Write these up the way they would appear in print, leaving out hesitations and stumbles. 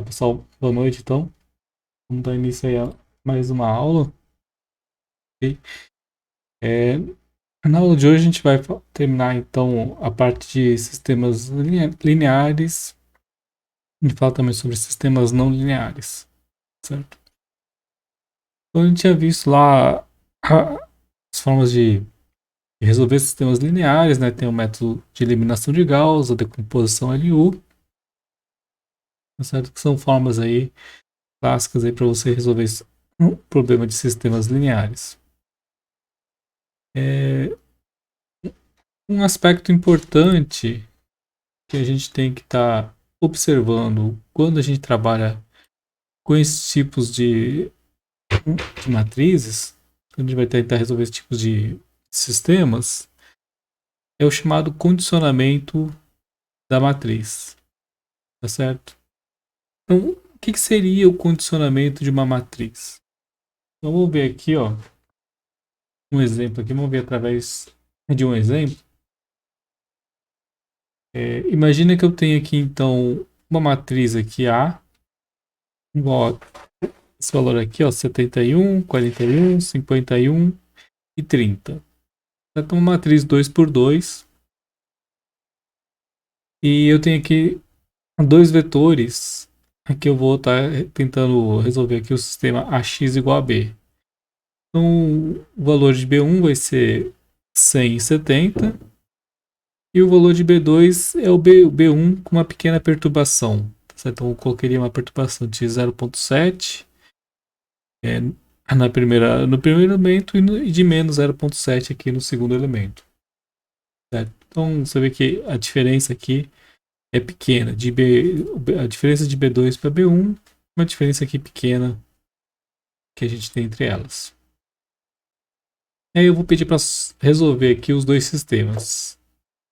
Pessoal, boa noite então. Vamos dar início aí a mais uma aula. Ok? É, Na aula de hoje a gente vai terminar então a parte de sistemas lineares e falar também sobre sistemas não lineares, certo? Então a gente tinha visto lá as formas de resolver sistemas lineares, né? Tem o método de eliminação de Gauss, a decomposição LU, tá certo? Que são formas aí clássicas aí para você resolver um problema de sistemas lineares. É, Um aspecto importante que a gente tem que estar observando quando a gente trabalha com esses tipos de matrizes, quando a gente vai tentar resolver esses tipos de sistemas, é o chamado condicionamento da matriz, tá certo? Então, o que seria o condicionamento de uma matriz? Então, vamos ver aqui, ó, um exemplo aqui, vamos ver através de um exemplo. Imagina que eu tenho aqui, então, uma matriz aqui A, igual esse valor aqui, ó, 71, 41, 51 e 30. Então, uma matriz 2 por 2. E eu tenho aqui dois vetores que eu vou estar tentando resolver aqui o sistema AX igual a B. Então, o valor de B1 vai ser 100 e 70. E o valor de B2 é o B1 com uma pequena perturbação. Certo? Então, eu colocaria uma perturbação de 0,7 é, no primeiro elemento e de menos 0,7 aqui no segundo elemento. Certo? Então você vê que a diferença aqui é pequena. A diferença de B2 para B1, uma diferença aqui pequena que a gente tem entre elas. E aí eu vou pedir para resolver aqui os dois sistemas.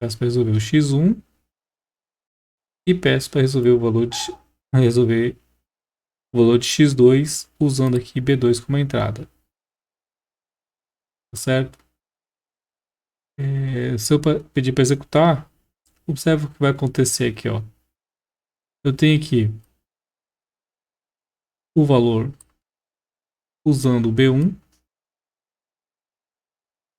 Peço para resolver o x1 e peço para resolver o valor de x2 usando aqui B2 como entrada. Tá certo? Se eu pedir para executar, observe o que vai acontecer aqui, ó. Eu tenho aqui o valor usando o B1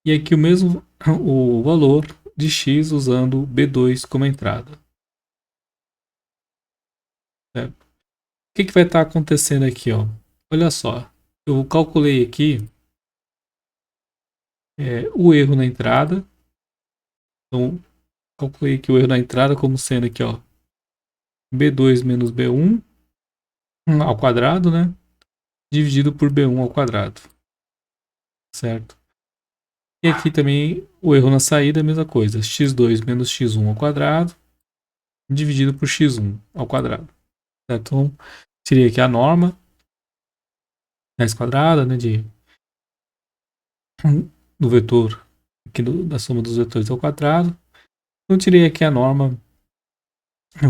e aqui o mesmo o valor de x usando B2 como entrada. Certo? O que vai estar acontecendo aqui, ó? Olha só, eu calculei aqui o erro na entrada. Então, calculei aqui o erro na entrada como sendo aqui, ó, B2 menos B1 ao quadrado, né? Dividido por B1 ao quadrado. Certo? E aqui também o erro na saída é a mesma coisa. x2 menos x1 ao quadrado dividido por x1 ao quadrado. Certo? Então, seria aqui a norma raiz quadrada, né, do vetor aqui da soma dos vetores ao quadrado. Eu tirei aqui a norma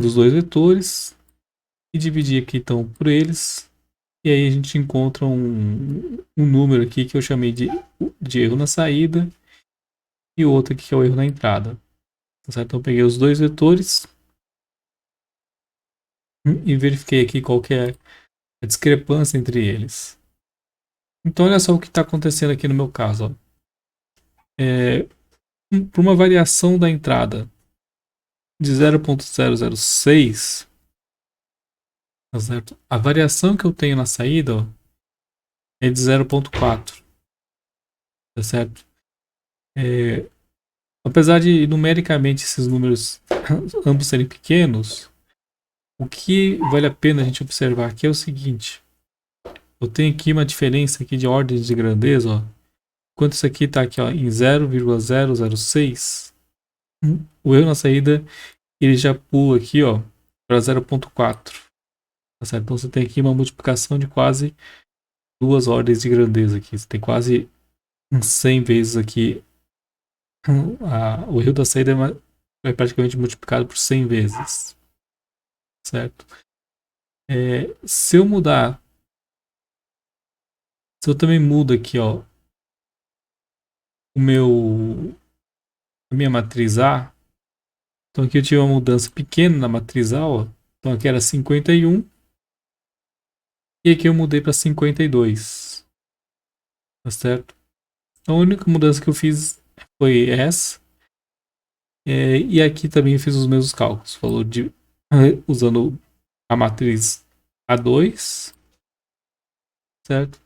dos dois vetores e dividi aqui então por eles. E aí a gente encontra um número aqui que eu chamei de erro na saída e outro aqui que é o erro na entrada. Certo? Então eu peguei os dois vetores e verifiquei aqui qual que é a discrepância entre eles. Então olha só o que está acontecendo aqui no meu caso. Ó. Por uma variação da entrada de 0,006, tá certo? A variação que eu tenho na saída, ó, é de 0,4, tá certo? Apesar de numericamente esses números ambos serem pequenos, o que vale a pena a gente observar aqui é o seguinte: eu tenho aqui uma diferença aqui de ordens de grandeza, ó. Enquanto isso aqui está aqui, ó, em 0,006, o erro na saída ele já pula aqui, ó, para 0,4. Tá certo? Então você tem aqui uma multiplicação de quase duas ordens de grandeza aqui. Você tem quase 100 vezes aqui. O erro da saída é praticamente multiplicado por 100 vezes. Certo? Se eu mudar, se eu também mudo aqui, ó, a minha matriz A, então aqui eu tive uma mudança pequena na matriz A, ó. Então aqui era 51 E aqui eu mudei para 52. Tá certo? A única mudança que eu fiz foi essa. E aqui também eu fiz os mesmos cálculos. Falou de usando a matriz A2, certo?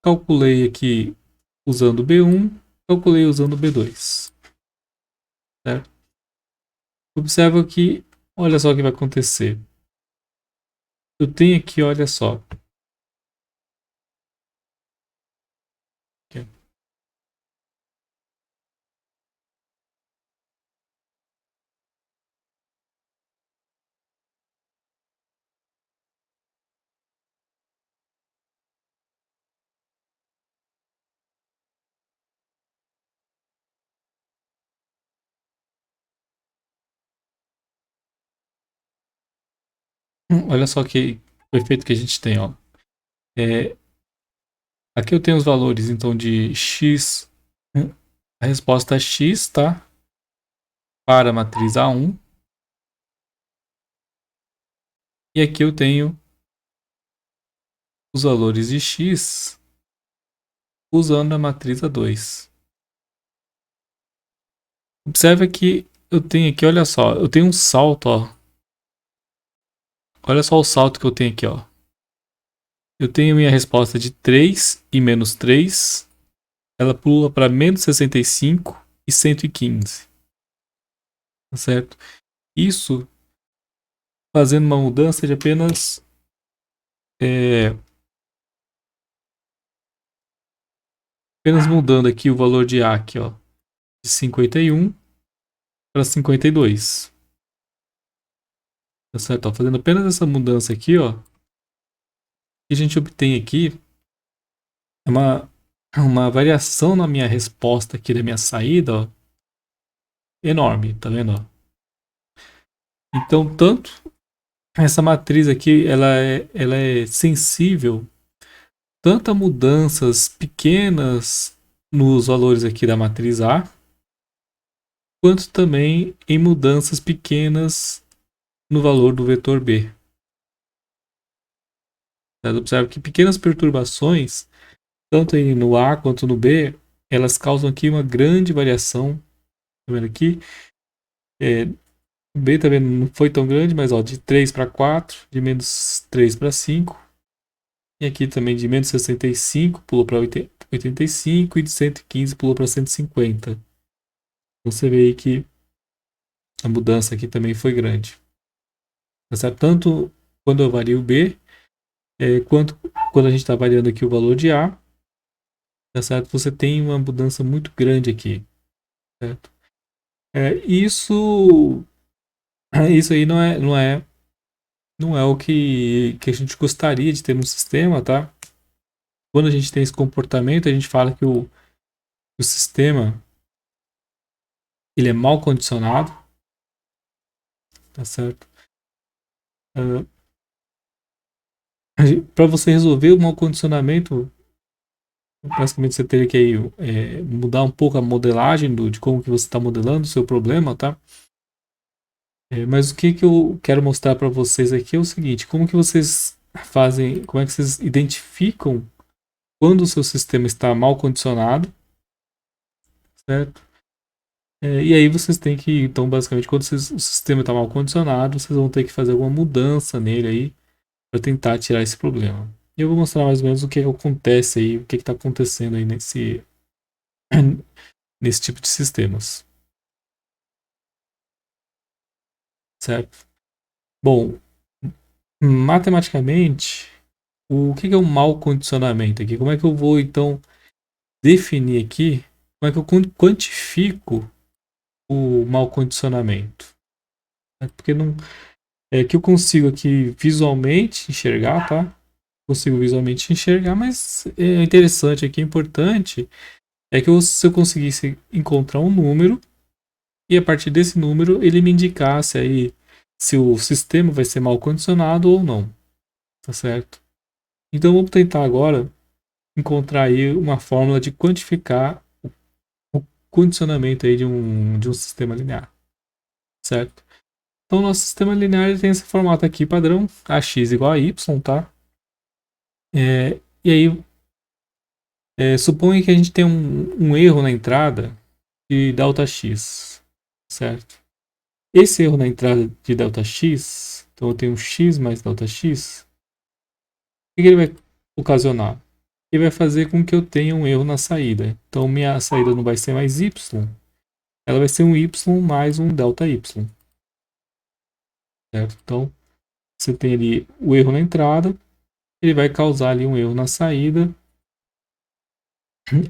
Calculei aqui usando B1, calculei usando B2, certo? Observa que, olha só o que vai acontecer. Eu tenho aqui, olha só. Aqui. Olha só que o efeito que a gente tem, ó. É, aqui eu tenho os valores, então, de x. A resposta é x, tá? Para a matriz A1. E aqui eu tenho os valores de x usando a matriz A2. Observa que eu tenho aqui, olha só, eu tenho um salto, ó. Olha só o salto que eu tenho aqui, ó. Eu tenho minha resposta de 3 e menos 3. Ela pula para menos 65 e 115. Tá certo? Isso fazendo uma mudança de apenas mudando aqui o valor de A aqui, ó, de 51 para 52. Tá certo? Ó, fazendo apenas essa mudança aqui, ó, que a gente obtém aqui é uma variação na minha resposta aqui da minha saída, ó, enorme, tá vendo? Ó? Então, tanto essa matriz aqui, ela é sensível tanto a mudanças pequenas nos valores aqui da matriz A, quanto também em mudanças pequenas no valor do vetor B. Observe que pequenas perturbações, tanto no A quanto no B, elas causam aqui uma grande variação. Tá vendo aqui? O B também não foi tão grande, mas ó, de 3 para 4, de menos 3 para 5. E aqui também de menos 65 pulou para 85 e de 115 pulou para 150. Então você vê aí que a mudança aqui também foi grande. Tá certo? Tanto quando eu vario B, quanto quando a gente está variando aqui o valor de A, tá certo? Você tem uma mudança muito grande aqui. Certo? Isso aí não é o que a gente gostaria de ter no sistema, tá? Quando a gente tem esse comportamento, a gente fala que o sistema ele é mal condicionado, tá certo? Para você resolver o mal condicionamento, basicamente você teria que aí, mudar um pouco a modelagem de como que você está modelando o seu problema, tá? Mas o que eu quero mostrar para vocês aqui é o seguinte: como que vocês fazem, como é que vocês identificam quando o seu sistema está mal condicionado, certo? E aí vocês têm que, então, basicamente, quando o sistema está mal condicionado, vocês vão ter que fazer alguma mudança nele aí para tentar tirar esse problema. E eu vou mostrar mais ou menos o que acontece aí, o que está acontecendo aí nesse tipo de sistemas, certo? Bom, matematicamente, o que é um mau condicionamento aqui? Como é que eu vou, então, definir aqui, como é que eu quantifico o mau condicionamento? Porque não, que eu consigo aqui visualmente enxergar, tá? Consigo visualmente enxergar, mas é interessante aqui, é importante, é que se eu conseguisse encontrar um número e a partir desse número ele me indicasse aí se o sistema vai ser mal condicionado ou não, tá certo? Então vamos tentar agora encontrar aí uma fórmula de quantificar o condicionamento aí de um sistema linear, certo? Então o nosso sistema linear tem esse formato aqui padrão, ax igual a y, tá? E aí, suponha que a gente tem um erro na entrada de ΔX, certo? Esse erro na entrada de ΔX, então eu tenho um x mais ΔX, o que ele vai ocasionar? Ele vai fazer com que eu tenha um erro na saída. Então minha saída não vai ser mais y, ela vai ser um y mais um ΔY, certo? Então você tem ali o erro na entrada, ele vai causar ali um erro na saída.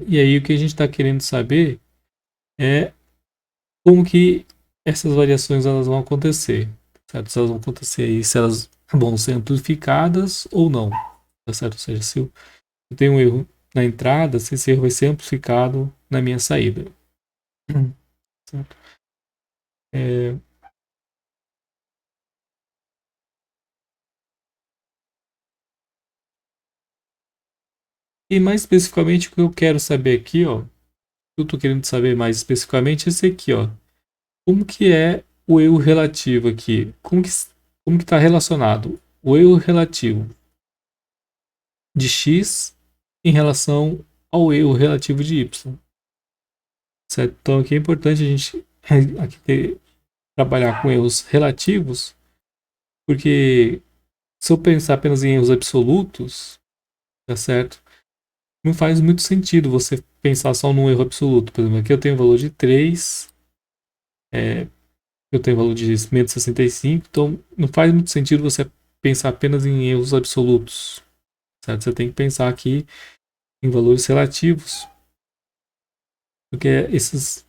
E aí o que a gente está querendo saber é como que essas variações elas vão acontecer, certo? Se elas vão acontecer aí, se elas vão ser amplificadas ou não, tá certo? Ou seja, se eu tenho um erro na entrada, se esse erro vai ser amplificado na minha saída. Certo? É, e mais especificamente o que eu quero saber aqui, ó, o que eu estou querendo saber mais especificamente é esse aqui, ó. Como que é o erro relativo aqui? Como que está relacionado o erro relativo de x em relação ao erro relativo de y? Certo? Então aqui é importante a gente aqui trabalhar com erros relativos, porque se eu pensar apenas em erros absolutos, tá certo? Não faz muito sentido você pensar só num erro absoluto. Por exemplo, aqui eu tenho o valor de 3, eu tenho o valor de 165, então não faz muito sentido você pensar apenas em erros absolutos, certo? Você tem que pensar aqui em valores relativos, porque esses.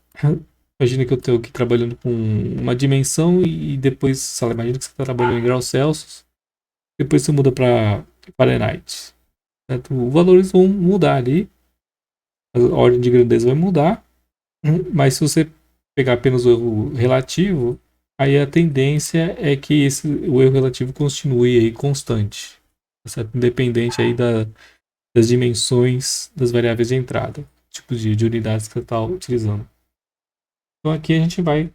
Imagina que eu estou aqui trabalhando com uma dimensão e depois, sei lá, imagina que você está trabalhando em graus Celsius, depois você muda para Fahrenheit, certo? Os valores vão mudar ali, a ordem de grandeza vai mudar, mas se você pegar apenas o erro relativo, aí a tendência é que o erro relativo continue aí constante, tá certo? Independente aí das dimensões das variáveis de entrada, tipo de unidades que você está utilizando. Então aqui a gente vai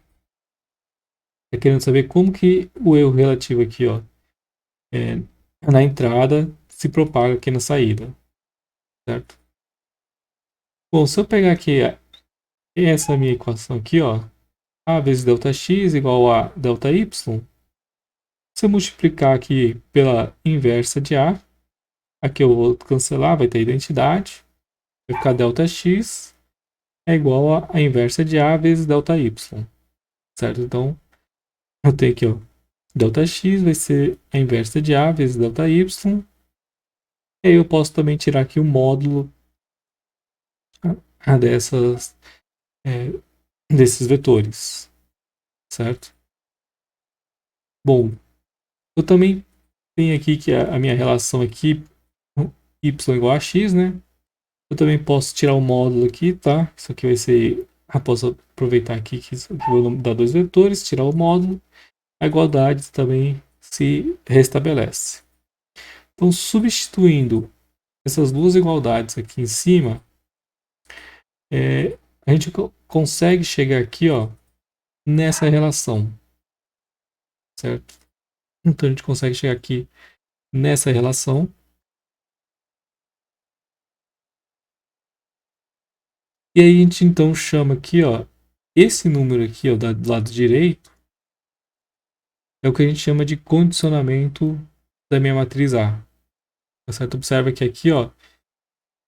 querendo saber como que o erro relativo aqui, ó, é, na entrada se propaga aqui na saída, certo? Bom, se eu pegar aqui essa minha equação aqui, ó, a vezes ΔX igual a ΔY, se eu multiplicar aqui pela inversa de A, aqui eu vou cancelar, vai ter identidade, vai ficar ΔX é igual a inversa de A vezes ΔY, certo? Então, eu tenho aqui, ó, ΔX vai ser a inversa de A vezes ΔY, e aí eu posso também tirar aqui o módulo dessas, é, desses vetores, certo? Bom, eu também tenho aqui que a minha relação aqui, y igual a x, né? Eu também posso tirar o módulo aqui, tá? Isso aqui vai ser. Eu posso aproveitar aqui que isso aqui vou dar dois vetores, tirar o módulo. A igualdade também se restabelece. Então, substituindo essas duas igualdades aqui em cima, a gente consegue chegar aqui, ó, nessa relação, certo? Então, a gente consegue chegar aqui nessa relação. E aí, a gente então chama aqui, ó, esse número aqui, ó, do lado direito, é o que a gente chama de condicionamento da minha matriz A. Tá certo? Observa que aqui, ó,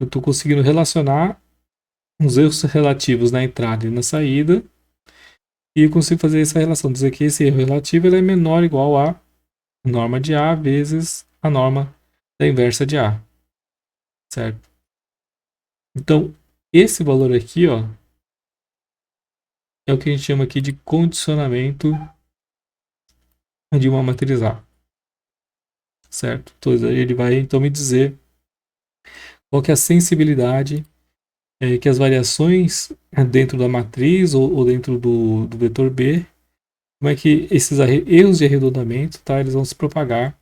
eu estou conseguindo relacionar os erros relativos na entrada e na saída, e eu consigo fazer essa relação, dizer que esse erro relativo ele é menor ou igual a norma de A vezes a norma da inversa de A, certo? Então, esse valor aqui, ó, é o que a gente chama aqui de condicionamento de uma matriz A, certo? Então, ele vai então me dizer qual que é a sensibilidade que as variações dentro da matriz ou dentro do vetor B, como é que esses erros de arredondamento, tá, eles vão se propagar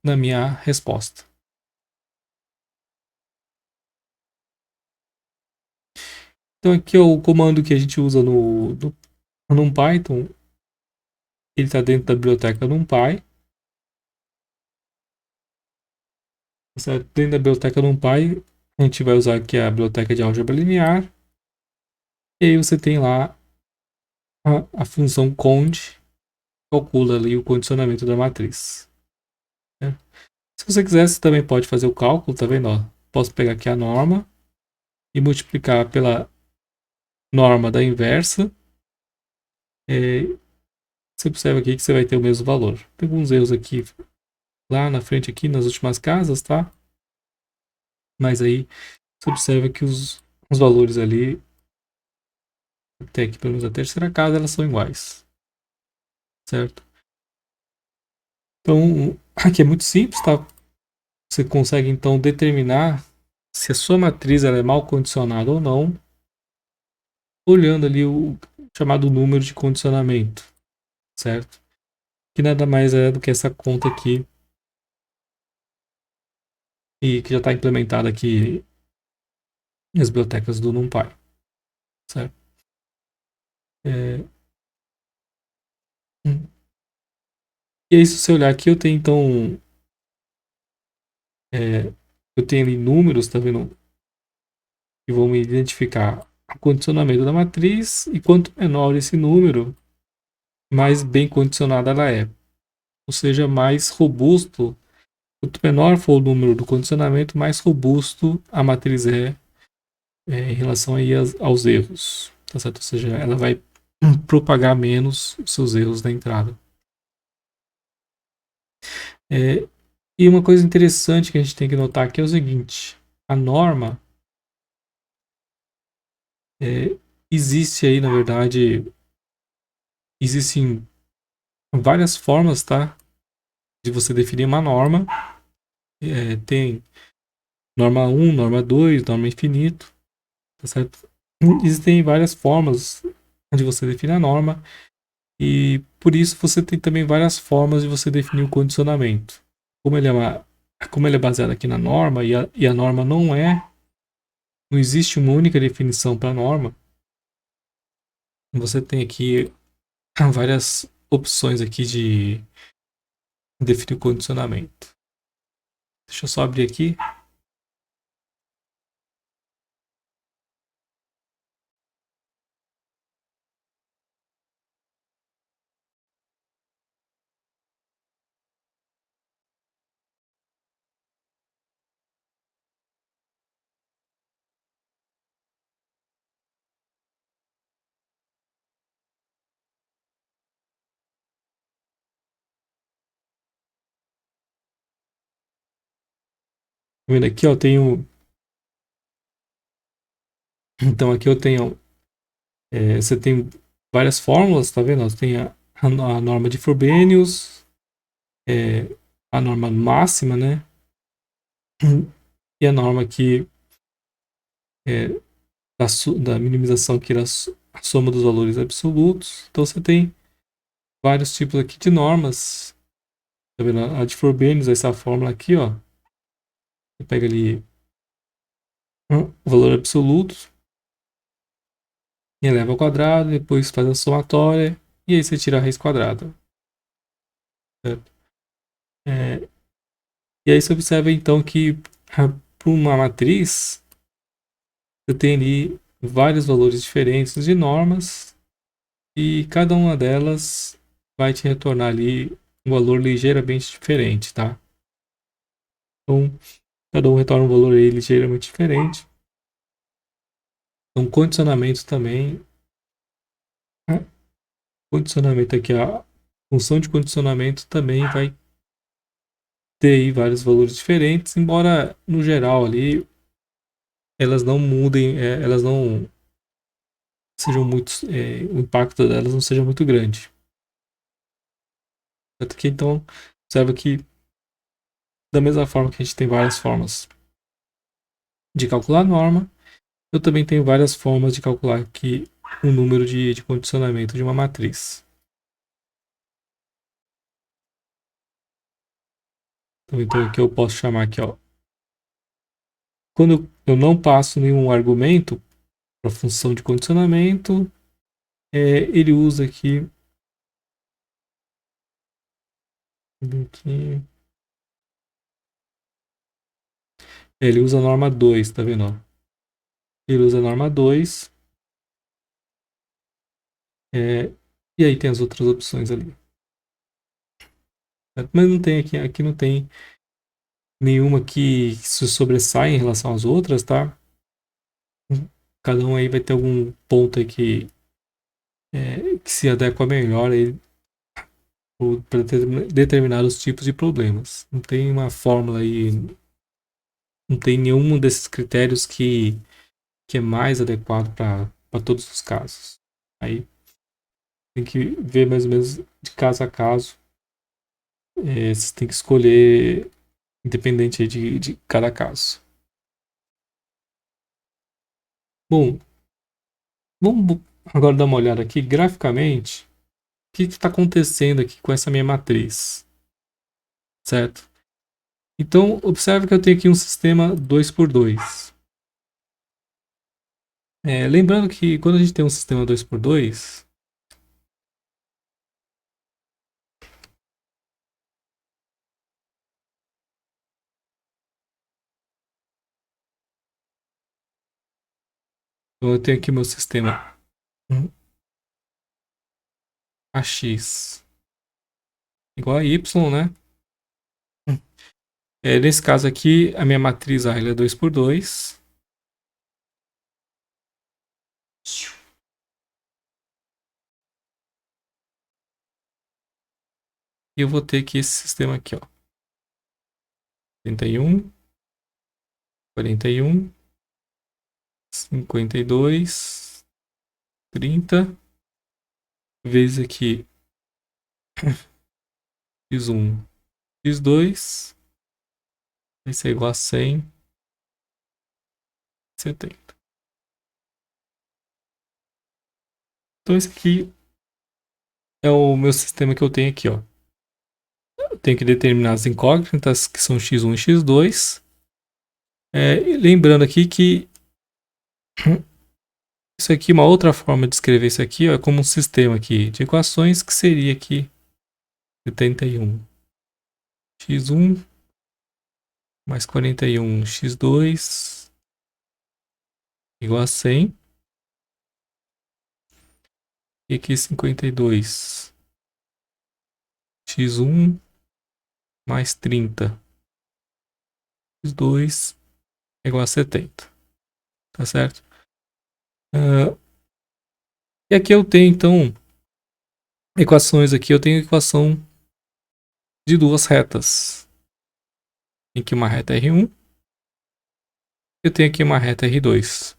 na minha resposta. Então aqui é o comando que a gente usa no Python, ele está dentro da biblioteca NumPy. certo? Dentro da biblioteca NumPy, a gente vai usar aqui a biblioteca de álgebra linear. E aí você tem lá a função cond, calcula ali o condicionamento da matriz. Né? Se você quiser, você também pode fazer o cálculo, tá vendo? Ó, posso pegar aqui a norma e multiplicar pela norma da inversa. Você observa aqui que você vai ter o mesmo valor. Tem alguns erros aqui lá na frente, aqui nas últimas casas, tá? Mas aí você observa que os valores ali, até aqui pelo menos a terceira casa, elas são iguais, certo? Então, aqui é muito simples, tá? Você consegue então determinar se a sua matriz ela é mal condicionada ou não, olhando ali o chamado número de condicionamento, certo? Que nada mais é do que essa conta aqui e que já está implementada aqui nas bibliotecas do NumPy, certo? É, e aí, se você olhar aqui, eu tenho então eu tenho ali números, tá vendo? Que vão me identificar o condicionamento da matriz e quanto menor esse número, mais bem condicionada ela é. Ou seja, mais robusto. Quanto menor for o número do condicionamento, mais robusto a matriz em relação aí aos erros. Tá certo? Ou seja, ela vai propagar menos os seus erros da entrada. E uma coisa interessante que a gente tem que notar aqui é o seguinte: a norma existe aí, na verdade, existem várias formas, tá? De você definir uma norma. Tem norma 1, norma 2, norma infinito, tá certo? Existem várias formas de você definir a norma e por isso você tem também várias formas de você definir o condicionamento. Como ele é baseado aqui na norma e a norma não existe uma única definição para a norma, você tem aqui várias opções aqui de definir o condicionamento. Deixa eu só abrir aqui. Tá vendo aqui, ó, então aqui eu tenho, você tem várias fórmulas, tá vendo? Você tem a norma de Frobenius, é, a norma máxima, né? E a norma aqui é, da minimização, que era a soma dos valores absolutos. Então você tem vários tipos aqui de normas. Tá vendo? A de Frobenius, essa fórmula aqui, ó. Você pega ali o valor absoluto e eleva ao quadrado, depois faz a somatória e aí você tira a raiz quadrada. Certo? É, e aí você observa então que para uma matriz você tem ali vários valores diferentes de normas e cada uma delas vai te retornar ali um valor ligeiramente diferente, tá? Então, cada um retorna um valor aí ligeiramente diferente. Então, condicionamento também. Né? Condicionamento aqui, a função de condicionamento também vai ter aí vários valores diferentes, embora no geral ali elas não mudem, elas não sejam muito, o impacto delas não seja muito grande. Tanto que então, observa que da mesma forma que a gente tem várias formas de calcular a norma, eu também tenho várias formas de calcular aqui o número de condicionamento de uma matriz. Então aqui eu posso chamar aqui, ó, quando eu não passo nenhum argumento para a função de condicionamento, ele usa aqui, Ele usa a norma 2, tá vendo? Ó? Ele usa a norma 2. E aí tem as outras opções ali. Mas não tem aqui não tem nenhuma que se sobressai em relação às outras, tá? Cada um aí vai ter algum ponto aí que se adequa melhor para determinados tipos de problemas. Não tem uma fórmula aí, não tem nenhum desses critérios que é mais adequado para todos os casos. Aí tem que ver mais ou menos de caso a caso. Você tem que escolher independente aí de cada caso. Bom, vamos agora dar uma olhada aqui graficamente. O que está acontecendo aqui com essa minha matriz? Certo? Então, observe que eu tenho aqui um sistema 2x2. Lembrando que quando a gente tem um sistema 2x2, então eu tenho aqui meu sistema AX igual a Y, né? Nesse caso aqui, a minha matriz A é 2x2. E eu vou ter aqui esse sistema aqui, ó. 31, 41, 52, 30, vezes aqui x1, x2, vai ser igual a 100, 70. Então esse aqui é o meu sistema que eu tenho aqui, ó. Eu tenho que determinar as incógnitas, que são x1 e x2. Lembrando aqui que isso aqui, uma outra forma de escrever isso aqui, ó, é como um sistema aqui de equações, que seria aqui 71 x1 mais 41 x2 igual a 100. E aqui 52 x1 mais 30 x2 igual a 70. Tá certo? E aqui eu tenho, então, equações aqui. Eu tenho equação de duas retas. Tem aqui uma reta R1. Eu tenho aqui uma reta R2.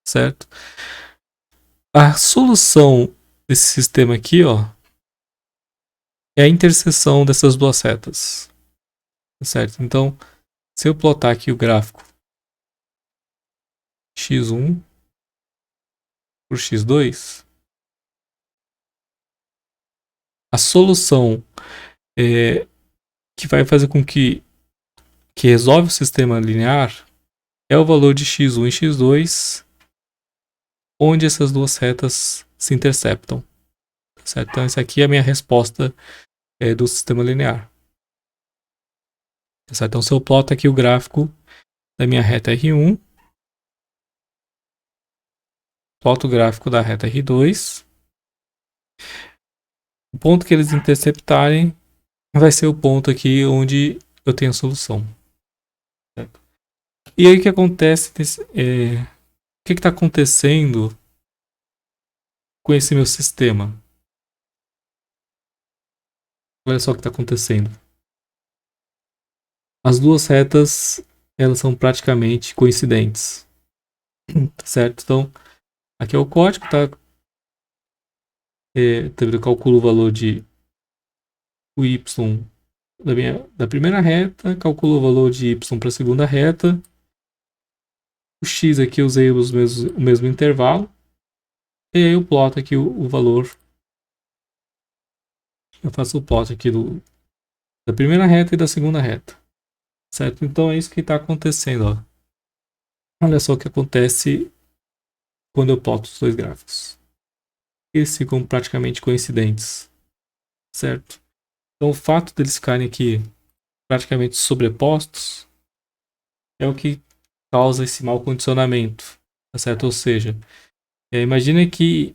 Certo? A solução desse sistema aqui, ó, é a interseção dessas duas retas. Certo? Então, se eu plotar aqui o gráfico x1 por x2, a solução que vai fazer com que resolve o sistema linear é o valor de x1 e x2, onde essas duas retas se interceptam. Certo? Então, essa aqui é a minha resposta do sistema linear. Certo? Então, se eu ploto aqui o gráfico da minha reta R1, ploto o gráfico da reta R2, o ponto que eles interceptarem vai ser o ponto aqui onde eu tenho a solução. Certo? E aí o que acontece? O que está acontecendo com esse meu sistema? Olha só o que está acontecendo. As duas retas, elas são praticamente coincidentes. Certo? Então, aqui é o código, tá? Eu calculo o valor de o y da primeira reta, calculo o valor de y para a segunda reta. O x aqui eu usei o mesmo intervalo. E aí eu ploto aqui o valor. Eu faço o plot aqui da primeira reta e da segunda reta. Certo? Então é isso que está acontecendo. Ó. Olha só o que acontece quando eu ploto os dois gráficos. Eles ficam praticamente coincidentes. Certo? Então o fato deles ficarem aqui praticamente sobrepostos é o que causa esse mau condicionamento, tá certo? Ou seja, imagina que...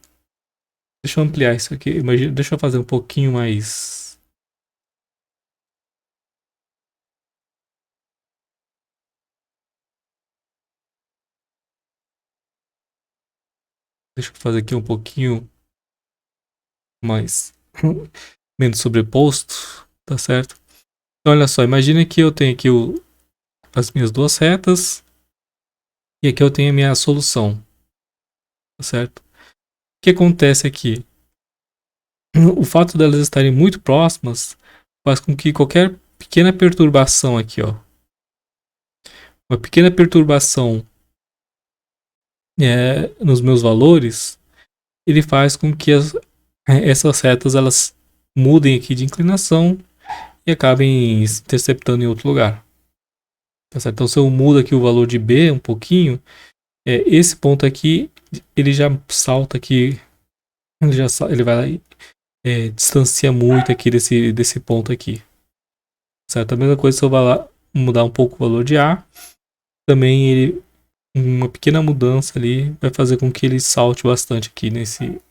Deixa eu ampliar isso aqui. Deixa eu fazer um pouquinho mais... Deixa eu fazer aqui um pouquinho mais... menos sobreposto, tá certo? Então, olha só, imagina que eu tenho aqui as minhas duas retas e aqui eu tenho a minha solução, tá certo? O que acontece aqui? O fato delas estarem muito próximas faz com que qualquer pequena perturbação aqui, ó, uma pequena perturbação nos meus valores, ele faz com que essas retas elas mudem aqui de inclinação e acabem se interceptando em outro lugar. Tá certo? Então, se eu mudo aqui o valor de B um pouquinho, esse ponto aqui, ele já salta aqui, ele vai distancia muito aqui desse ponto aqui. Certo? A mesma coisa se eu mudar um pouco o valor de A, também uma pequena mudança ali vai fazer com que ele salte bastante aqui nesse...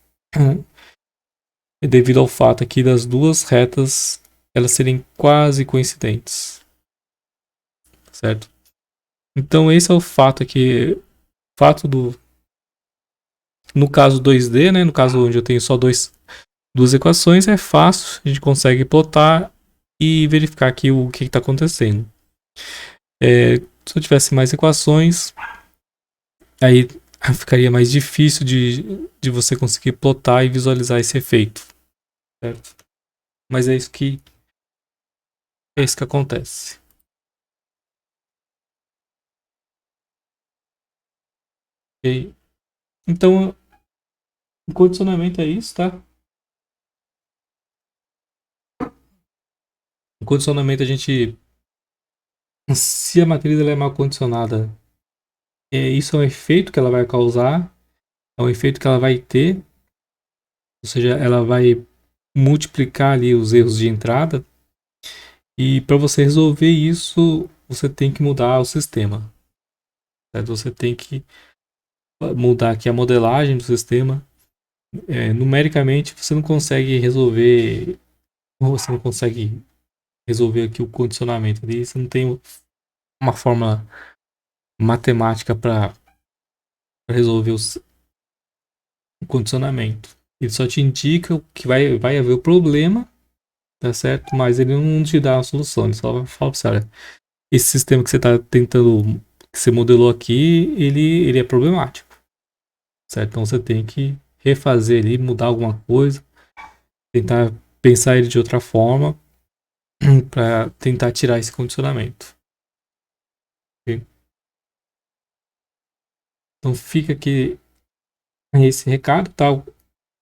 devido ao fato aqui das duas retas elas serem quase coincidentes, certo? Então esse é o fato aqui, fato do... No caso 2D, né, no caso onde eu tenho só duas equações, é fácil, a gente consegue plotar e verificar aqui o que está acontecendo. Se eu tivesse mais equações, aí ficaria mais difícil de você conseguir plotar e visualizar esse efeito, certo? Mas é isso que acontece. Okay? Então, o condicionamento é isso, tá? O condicionamento a gente... Se a matriz ela é mal condicionada, isso é um efeito que ela vai causar, é um efeito que ela vai ter, ou seja, ela vai multiplicar ali os erros de entrada, e para você resolver isso, você tem que mudar o sistema, certo? Você tem que mudar aqui a modelagem do sistema. Numericamente, você não consegue resolver, ou você não consegue resolver aqui o condicionamento ali, você não tem uma forma matemática para resolver o condicionamento. Ele só te indica que vai haver o problema, tá certo? Mas ele não te dá a solução. Ele só vai falar pra você, olha, esse sistema que você está tentando, que você modelou aqui, ele é problemático, certo? Então você tem que refazer ele, mudar alguma coisa, tentar pensar ele de outra forma para tentar tirar esse condicionamento. Okay? Então fica aqui esse recado, tá?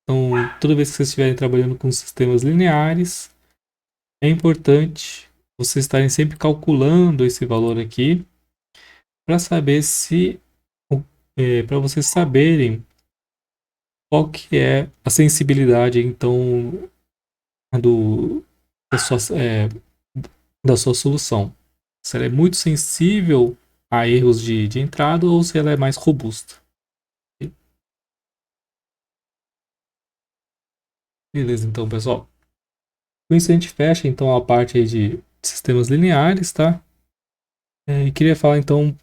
Então, toda vez que vocês estiverem trabalhando com sistemas lineares, é importante vocês estarem sempre calculando esse valor aqui para saber se, para vocês saberem qual que é a sensibilidade então do da sua, da sua solução. Se ela é muito sensível a erros de entrada ou se ela é mais robusta. Beleza, então, pessoal. Com isso a gente fecha então a parte aí de sistemas lineares, tá? E queria falar então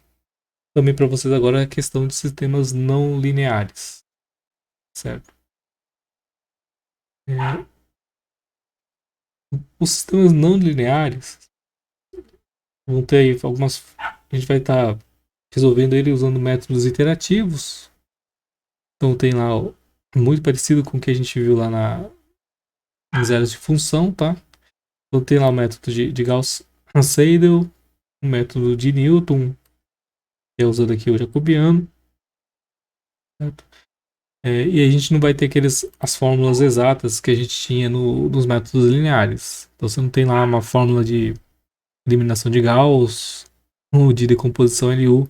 também para vocês agora a questão de sistemas não lineares, certo? É, os sistemas não lineares vão ter aí algumas... A gente vai estar resolvendo ele usando métodos iterativos. Então tem lá muito parecido com o que a gente viu lá em zeros de função, tá? Então tem lá o método de Gauss-Seidel, o método de Newton, que é usando aqui o jacobiano, certo? E a gente não vai ter as fórmulas exatas que a gente tinha nos métodos lineares. Então você não tem lá uma fórmula de eliminação de Gauss ou de decomposição LU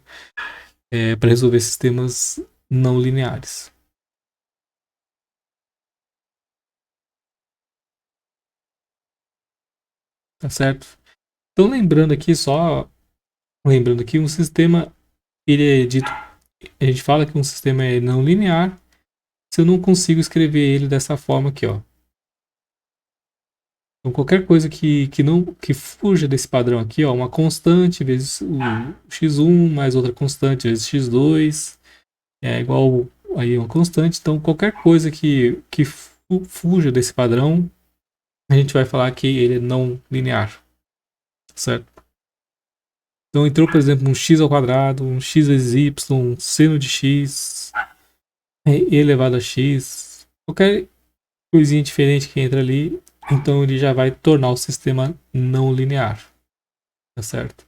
para resolver sistemas não lineares. Tá certo? Então lembrando aqui só Lembrando que um sistema, ele é dito, a gente fala que um sistema é não linear se eu não consigo escrever ele dessa forma aqui, ó. Então qualquer coisa que não que fuja desse padrão aqui, ó, uma constante vezes o x1 mais outra constante vezes x2 é igual aí uma constante. Então qualquer coisa que fuja desse padrão, a gente vai falar que ele é não linear, certo? Então entrou, por exemplo, um x ao quadrado, um x vezes y, um seno de x, e elevado a x, qualquer coisinha diferente que entra ali, então ele já vai tornar o sistema não linear, tá certo?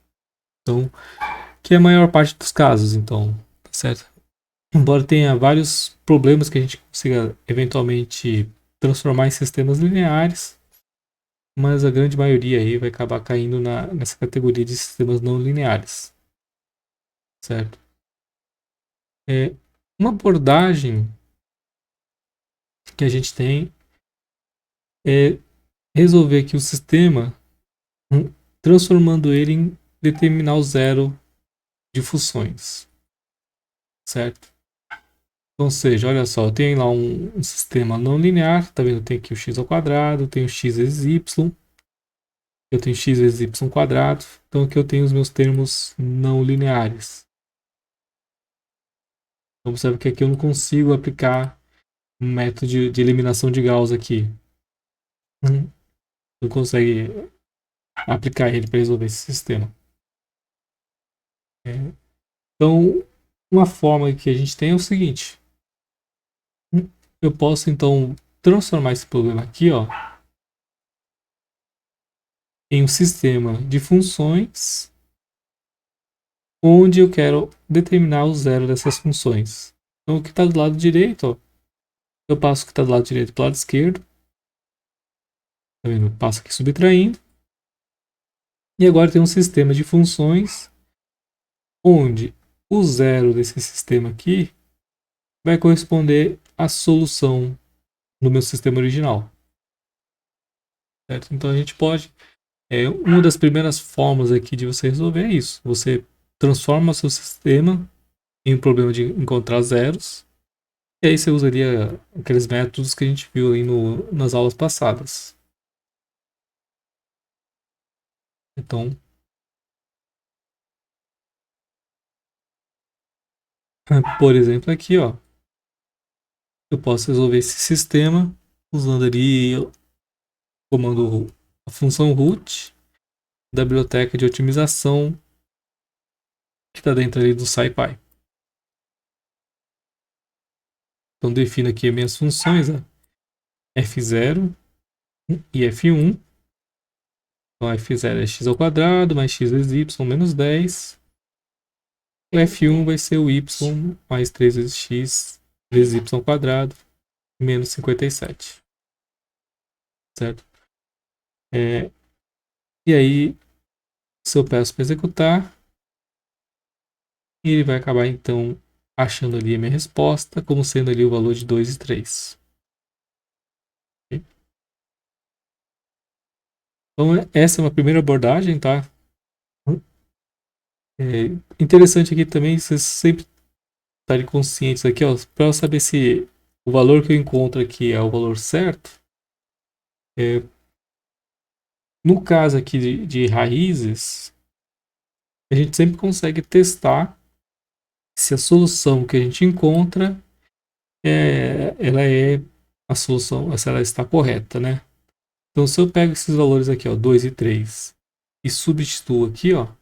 Então, que é a maior parte dos casos, então, tá certo? Embora tenha vários problemas que a gente consiga eventualmente transformar em sistemas lineares, mas a grande maioria aí vai acabar caindo nessa categoria de sistemas não lineares, certo? É, uma abordagem que a gente tem é resolver aqui o sistema transformando ele em determinar o zero de funções, certo? Então, ou seja, olha só, eu tenho lá um sistema não linear, tá vendo? Eu tenho aqui o x ao quadrado, eu tenho x vezes y, eu tenho x vezes y quadrado, então aqui eu tenho os meus termos não lineares. Então, observe que aqui eu não consigo aplicar um método de eliminação de Gauss aqui. Não consegue aplicar ele para resolver esse sistema. Então, uma forma que a gente tem é o seguinte: eu posso então transformar esse problema aqui, ó, em um sistema de funções onde eu quero determinar o zero dessas funções. Então, o que está do lado direito, ó, eu passo o que está do lado direito para o lado esquerdo, tá vendo? Eu passo aqui subtraindo, e agora tem um sistema de funções onde o zero desse sistema aqui vai corresponder à solução do meu sistema original. Certo? Então a gente pode. Uma das primeiras formas aqui de você resolver é isso. Você transforma seu sistema em um problema de encontrar zeros. E aí você usaria aqueles métodos que a gente viu aí nas aulas passadas. Então, por exemplo, aqui, ó, eu posso resolver esse sistema usando ali o comando, a função root da biblioteca de otimização que está dentro ali do SciPy. Então, defino aqui as minhas funções, ó, f0 e f1. Então, f0 é x ao quadrado mais x vezes y menos 10. O f1 vai ser o y mais 3 vezes x vezes y ao quadrado menos 57. Certo? E aí, se eu peço para executar, ele vai acabar então achando ali a minha resposta como sendo ali o valor de 2 e 3. Okay? Então, essa é uma primeira abordagem, tá? Interessante aqui também, vocês sempre estarem conscientes aqui, ó, para eu saber se o valor que eu encontro aqui é o valor certo. No caso aqui de raízes, a gente sempre consegue testar se a solução que a gente encontra ela é a solução, se ela está correta, né? Então, se eu pego esses valores aqui, ó, 2 e 3, e substituo aqui, ó,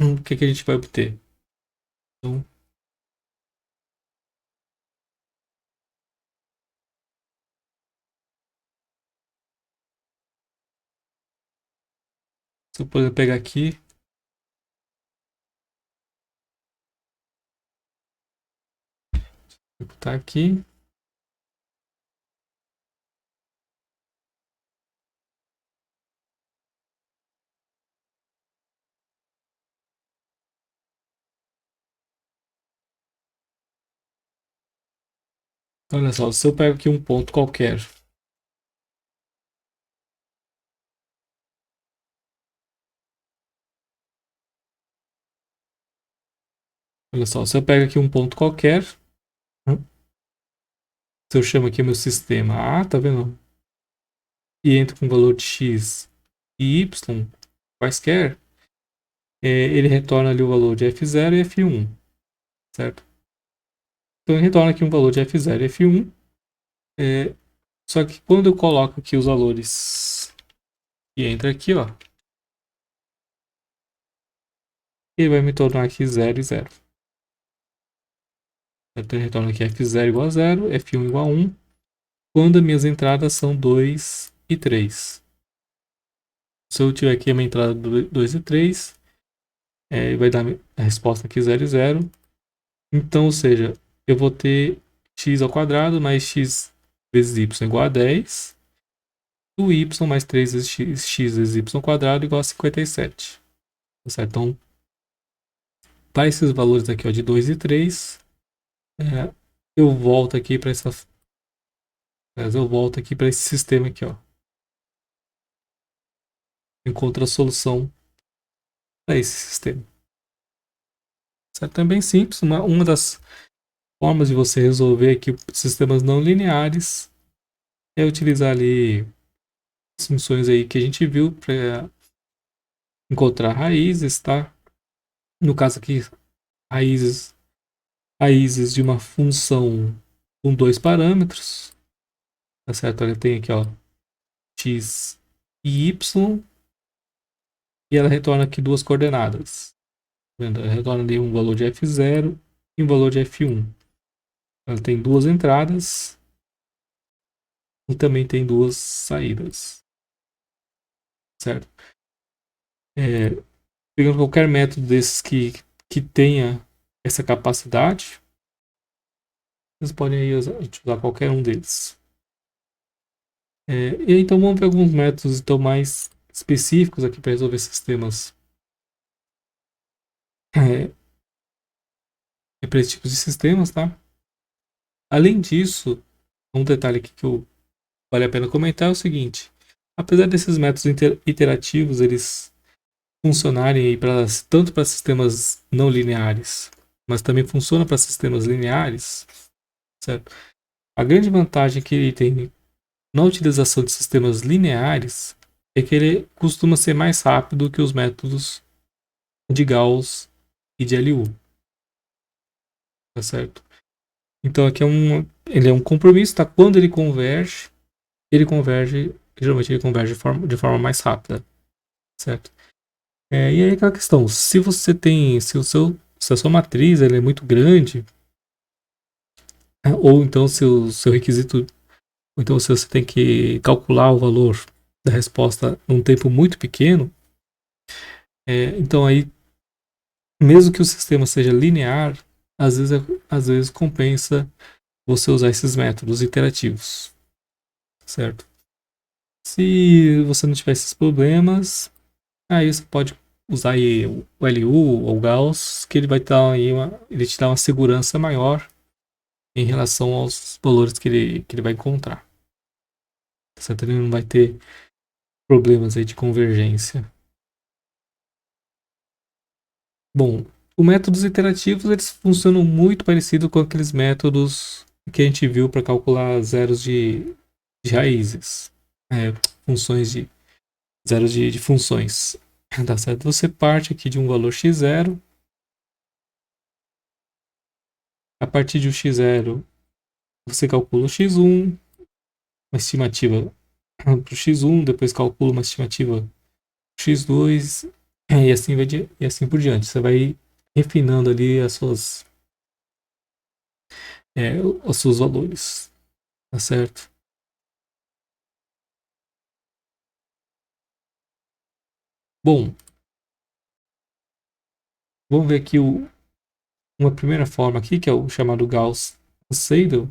o que a gente vai obter? Então, se eu puder pegar aqui, executar aqui, olha só, se eu pego aqui um ponto qualquer, Olha só, se eu pego aqui um ponto qualquer, se eu chamo aqui meu sistema A, tá vendo? E entro com valor de x e y, quaisquer, ele retorna ali o valor de F0 e F1, certo? Então ele retorna aqui um valor de F0 e F1, só que quando eu coloco aqui os valores e entra aqui, ó, ele vai me tornar aqui 0 e 0. Então ele retorna aqui F0 igual a 0, F1 igual a 1, quando as minhas entradas são 2 e 3. Se eu tiver aqui a minha entrada 2 e 3, vai dar a resposta aqui 0 e 0. Então, ou seja, eu vou ter x ao quadrado mais x vezes y igual a 10. O y mais 3 vezes x vezes y ao quadrado igual a 57. Tá certo? Então, para esses valores aqui ó, de 2 e 3, eu volto aqui para esse sistema aqui, ó. Encontro a solução para esse sistema. Certo? É bem simples. Uma das formas de você resolver aqui sistemas não lineares é utilizar ali as funções aí que a gente viu para encontrar raízes, tá? No caso aqui, raízes de uma função com dois parâmetros, tá certo? Ela tem aqui, ó, x e y, e ela retorna aqui duas coordenadas. Tá vendo? Ela retorna ali um valor de f0 e um valor de f1. Ela tem duas entradas e também tem duas saídas, certo? Pegando qualquer método desses que tenha essa capacidade, vocês podem aí usar qualquer um deles. E aí, então vamos ver alguns métodos então, mais específicos aqui para resolver sistemas para esse tipo de sistemas, tá? Além disso, um detalhe aqui que vale a pena comentar é o seguinte: apesar desses métodos iterativos eles funcionarem aí tanto para sistemas não lineares, mas também funciona para sistemas lineares, certo? A grande vantagem que ele tem na utilização de sistemas lineares é que ele costuma ser mais rápido que os métodos de Gauss e de LU, tá certo? Então aqui ele é um compromisso, tá? Quando geralmente ele converge de forma mais rápida, certo? E aí aquela questão, se a sua matriz ela é muito grande, ou então se o seu requisito, ou então se você tem que calcular o valor da resposta num tempo muito pequeno, então aí, mesmo que o sistema seja linear, às vezes compensa você usar esses métodos iterativos, certo? Se você não tiver esses problemas, aí você pode usar aí o LU ou o Gauss, que ele vai dar aí ele te dá uma segurança maior em relação aos valores que ele vai encontrar. Certo? Ele não vai ter problemas aí de convergência. Bom, os métodos iterativos eles funcionam muito parecido com aqueles métodos que a gente viu para calcular zeros de raízes, funções de zeros de funções. Tá certo? Você parte aqui de um valor x0. A partir de x0, você calcula o x1, uma estimativa para o x1, depois calcula uma estimativa para o x2, e assim por diante. Você vai refinando ali os seus valores. Tá certo? Bom, vamos ver aqui uma primeira forma aqui, que é o chamado Gauss-Seidel,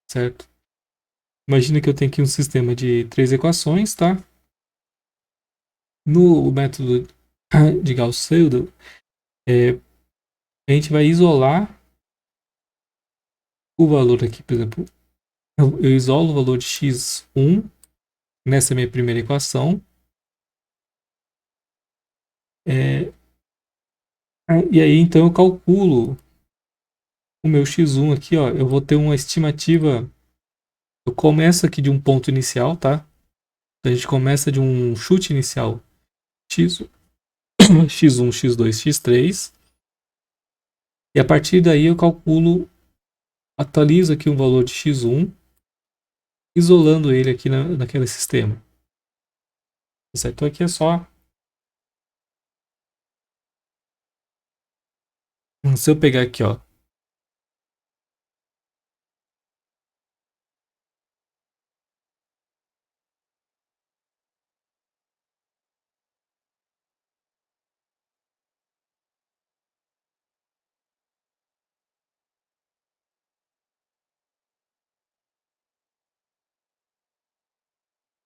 certo? Imagina que eu tenho aqui um sistema de três equações, tá? No método de Gauss-Seidel, a gente vai isolar o valor aqui, por exemplo, eu isolo o valor de x1 nessa minha primeira equação, E aí, então, eu calculo o meu x1 aqui, ó. Eu vou ter uma estimativa. Eu começo aqui de um ponto inicial, tá? A gente começa de um chute inicial x, x1, x2, x3. E a partir daí eu calculo, atualizo aqui um valor de x1, isolando ele aqui naquele sistema. Certo? Então aqui é só. Se eu pegar aqui, ó.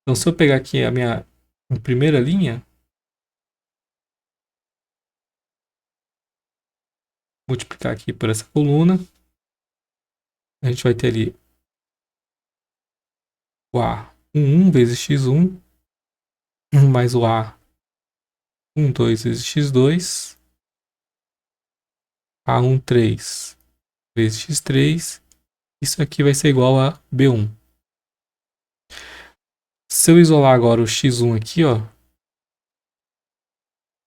Então se eu pegar aqui a minha primeira linha, multiplicar aqui por essa coluna, a gente vai ter ali o A11 vezes x1, mais o A12 vezes x2, A13 vezes x3. Isso aqui vai ser igual a B1. Se eu isolar agora o x1 aqui, ó,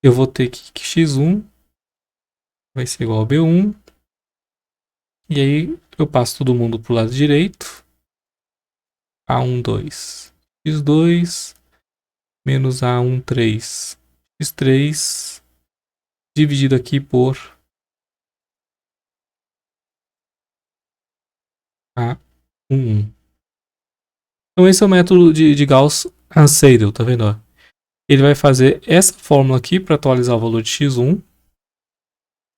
eu vou ter que x1 vai ser igual a B1. E aí eu passo todo mundo para o lado direito. A12 x2 menos A13 x3 dividido aqui por A11. Então esse é o método de Gauss-Seidel, tá vendo? Ó? Ele vai fazer essa fórmula aqui para atualizar o valor de x1.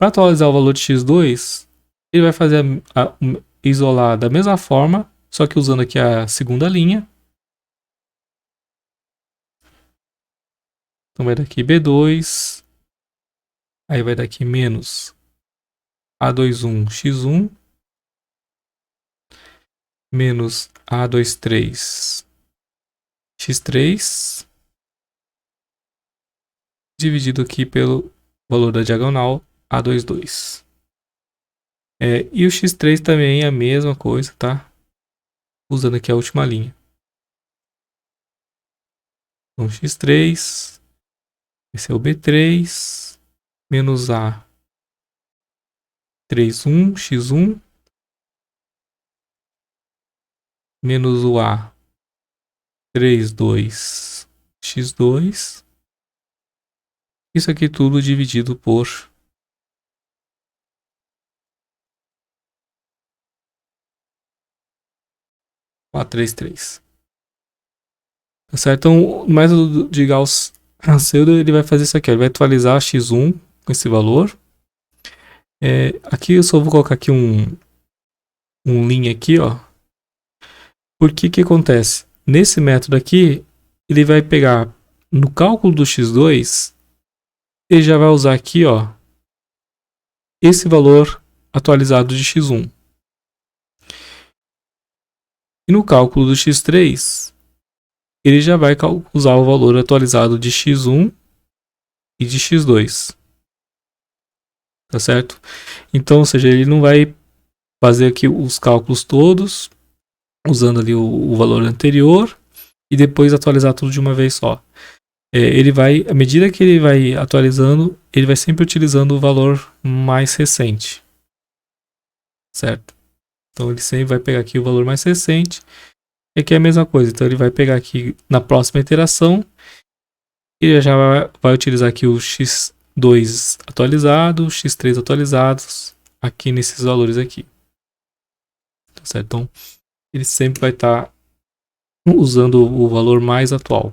Para atualizar o valor de x2, ele vai fazer isolar da mesma forma, só que usando aqui a segunda linha. Então vai daqui B2, aí vai daqui menos A21x1 menos A23x3 dividido aqui pelo valor da diagonal A22. E o x3 também é a mesma coisa, tá? Usando aqui a última linha. Então x3 esse é o B3 menos A31x1 menos o A32x2. Isso aqui tudo dividido por A33. Tá certo? Então, o método de Gauss-Seidel ele vai fazer isso aqui. Ele vai atualizar x1 com esse valor. Aqui eu só vou colocar aqui um linha aqui, ó. Por que acontece? Nesse método aqui, ele vai pegar no cálculo do x2, ele já vai usar aqui, ó, esse valor atualizado de x1. E no cálculo do x3, ele já vai usar o valor atualizado de x1 e de x2. Tá certo? Então, ou seja, ele não vai fazer aqui os cálculos todos, usando ali o valor anterior, e depois atualizar tudo de uma vez só. Ele vai, à medida que ele vai atualizando, ele vai sempre utilizando o valor mais recente. Certo? Então ele sempre vai pegar aqui o valor mais recente. E aqui é a mesma coisa. Então ele vai pegar aqui na próxima iteração. E já vai utilizar aqui o x2 atualizado, o x3 atualizados, aqui nesses valores aqui. Tá certo? Então ele sempre vai estar usando o valor mais atual.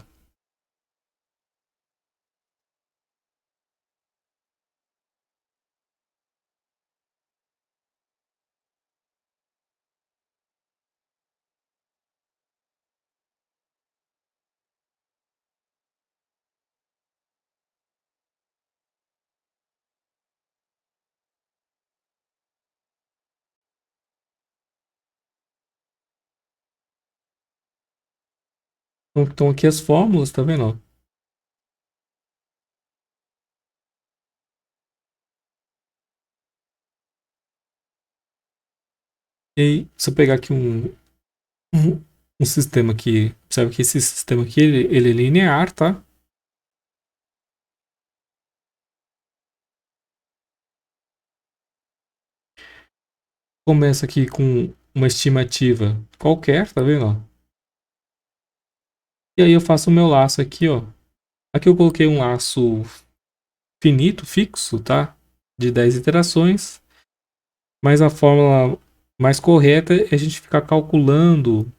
Então aqui as fórmulas, tá vendo? E aí, se eu pegar aqui um, um sistema aqui, percebe que esse sistema aqui ele é linear, tá? Começa aqui com uma estimativa qualquer, tá vendo? Ó? E aí eu faço o meu laço aqui, ó. Aqui eu coloquei um laço finito, fixo, tá? De 10 iterações. Mas a fórmula mais correta é a gente ficar calculando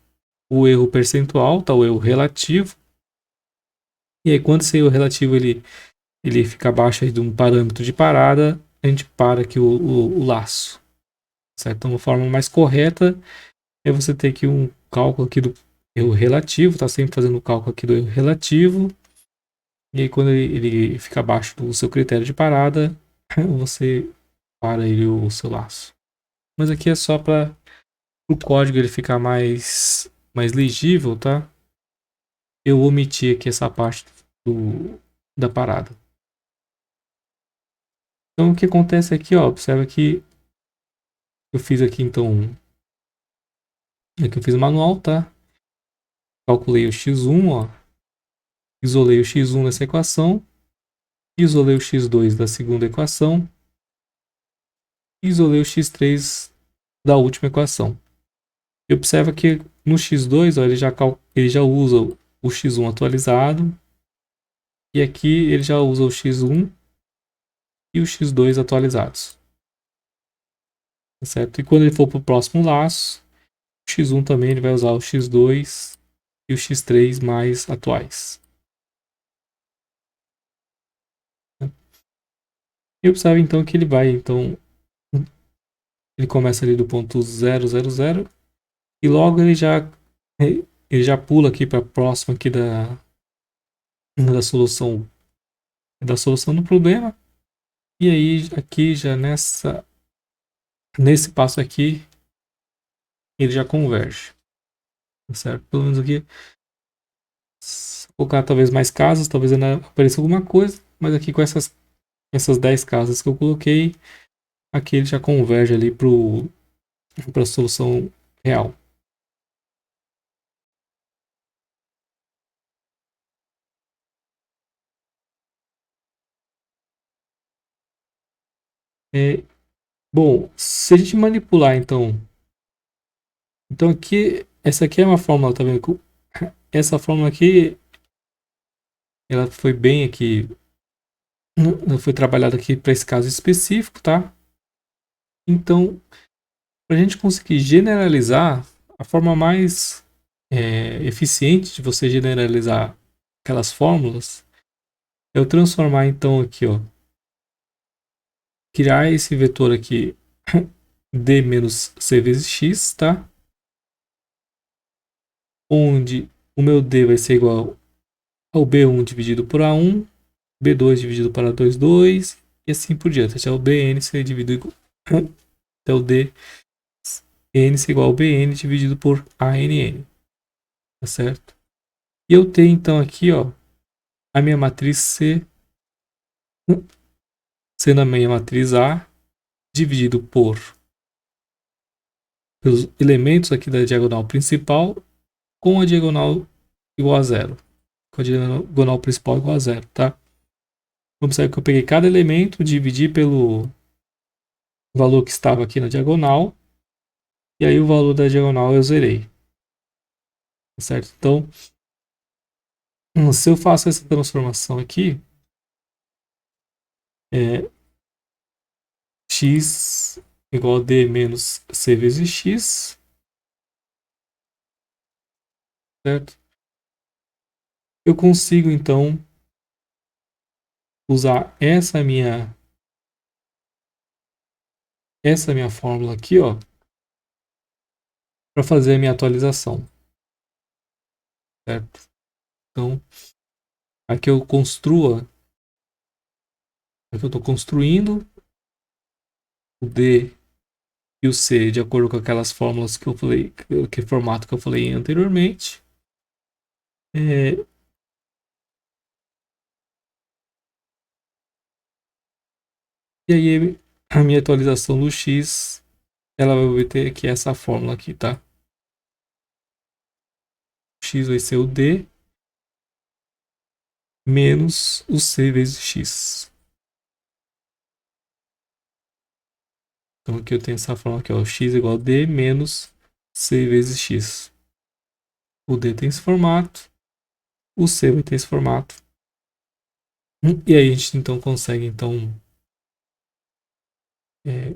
o erro percentual, tá? O erro relativo. E aí quando esse erro relativo ele fica abaixo aí de um parâmetro de parada, a gente para aqui o laço. Certo? Então a forma mais correta é você ter aqui um cálculo aqui do erro relativo, tá sempre fazendo o cálculo aqui do erro relativo. E aí quando ele fica abaixo do seu critério de parada, você para ele o seu laço. Mas aqui é só para o código ele ficar mais legível, tá? Eu omiti aqui essa parte da parada. Então o que acontece aqui, ó, observa que eu fiz aqui então, aqui eu fiz o manual, tá? Calculei o x1, ó, isolei o x1 nessa equação, isolei o x2 da segunda equação, isolei o x3 da última equação. E observa que no x2, ó, ele já usa o x1 atualizado, e aqui ele já usa o x1 e o x2 atualizados. Certo? E quando ele for para o próximo laço, o x1 também ele vai usar o x2 e o x3 mais atuais. E observe então que ele começa ali do ponto 000 e logo ele já pula aqui para próximo aqui da solução do problema. E aí aqui já nesse passo aqui ele já converge, certo? Pelo menos aqui, se colocar talvez mais casas, talvez ainda apareça alguma coisa, mas aqui com essas 10 casas que eu coloquei, aqui ele já converge ali para a solução real. É, bom, se a gente manipular então aqui, essa aqui é uma fórmula, tá vendo? Essa fórmula aqui, ela foi bem aqui, ela foi trabalhada aqui para esse caso específico, tá? Então, para a gente conseguir generalizar, a forma mais eficiente de você generalizar aquelas fórmulas é eu transformar então aqui, ó, criar esse vetor aqui d menos c vezes x, tá? Onde o meu d vai ser igual ao b1 dividido por a1, b2 dividido por a2 e assim por diante, até o bn ser dividido até o d n ser igual ao bn dividido por ann, tá certo? E eu tenho então aqui, ó, a minha matriz C sendo a minha matriz A dividido pelos elementos aqui da diagonal principal com a diagonal igual a zero. Com a diagonal principal igual a zero, tá? Observe que eu peguei cada elemento, dividi pelo valor que estava aqui na diagonal, e aí o valor da diagonal eu zerei. Tá certo? Então, se eu faço essa transformação aqui, é x igual a d menos c vezes x, certo? Eu consigo, então, usar essa minha fórmula aqui, ó, para fazer a minha atualização, certo? Então, aqui eu aqui eu estou construindo o D e o C de acordo com aquelas fórmulas que eu falei, que formato que eu falei anteriormente. E aí a minha atualização do X ela vai obter aqui essa fórmula aqui, tá? X vai ser o D menos o C vezes X. Então aqui eu tenho essa fórmula aqui, ó, X igual a D menos C vezes X. O D tem esse formato, o C vai ter esse formato. E aí a gente então consegue é,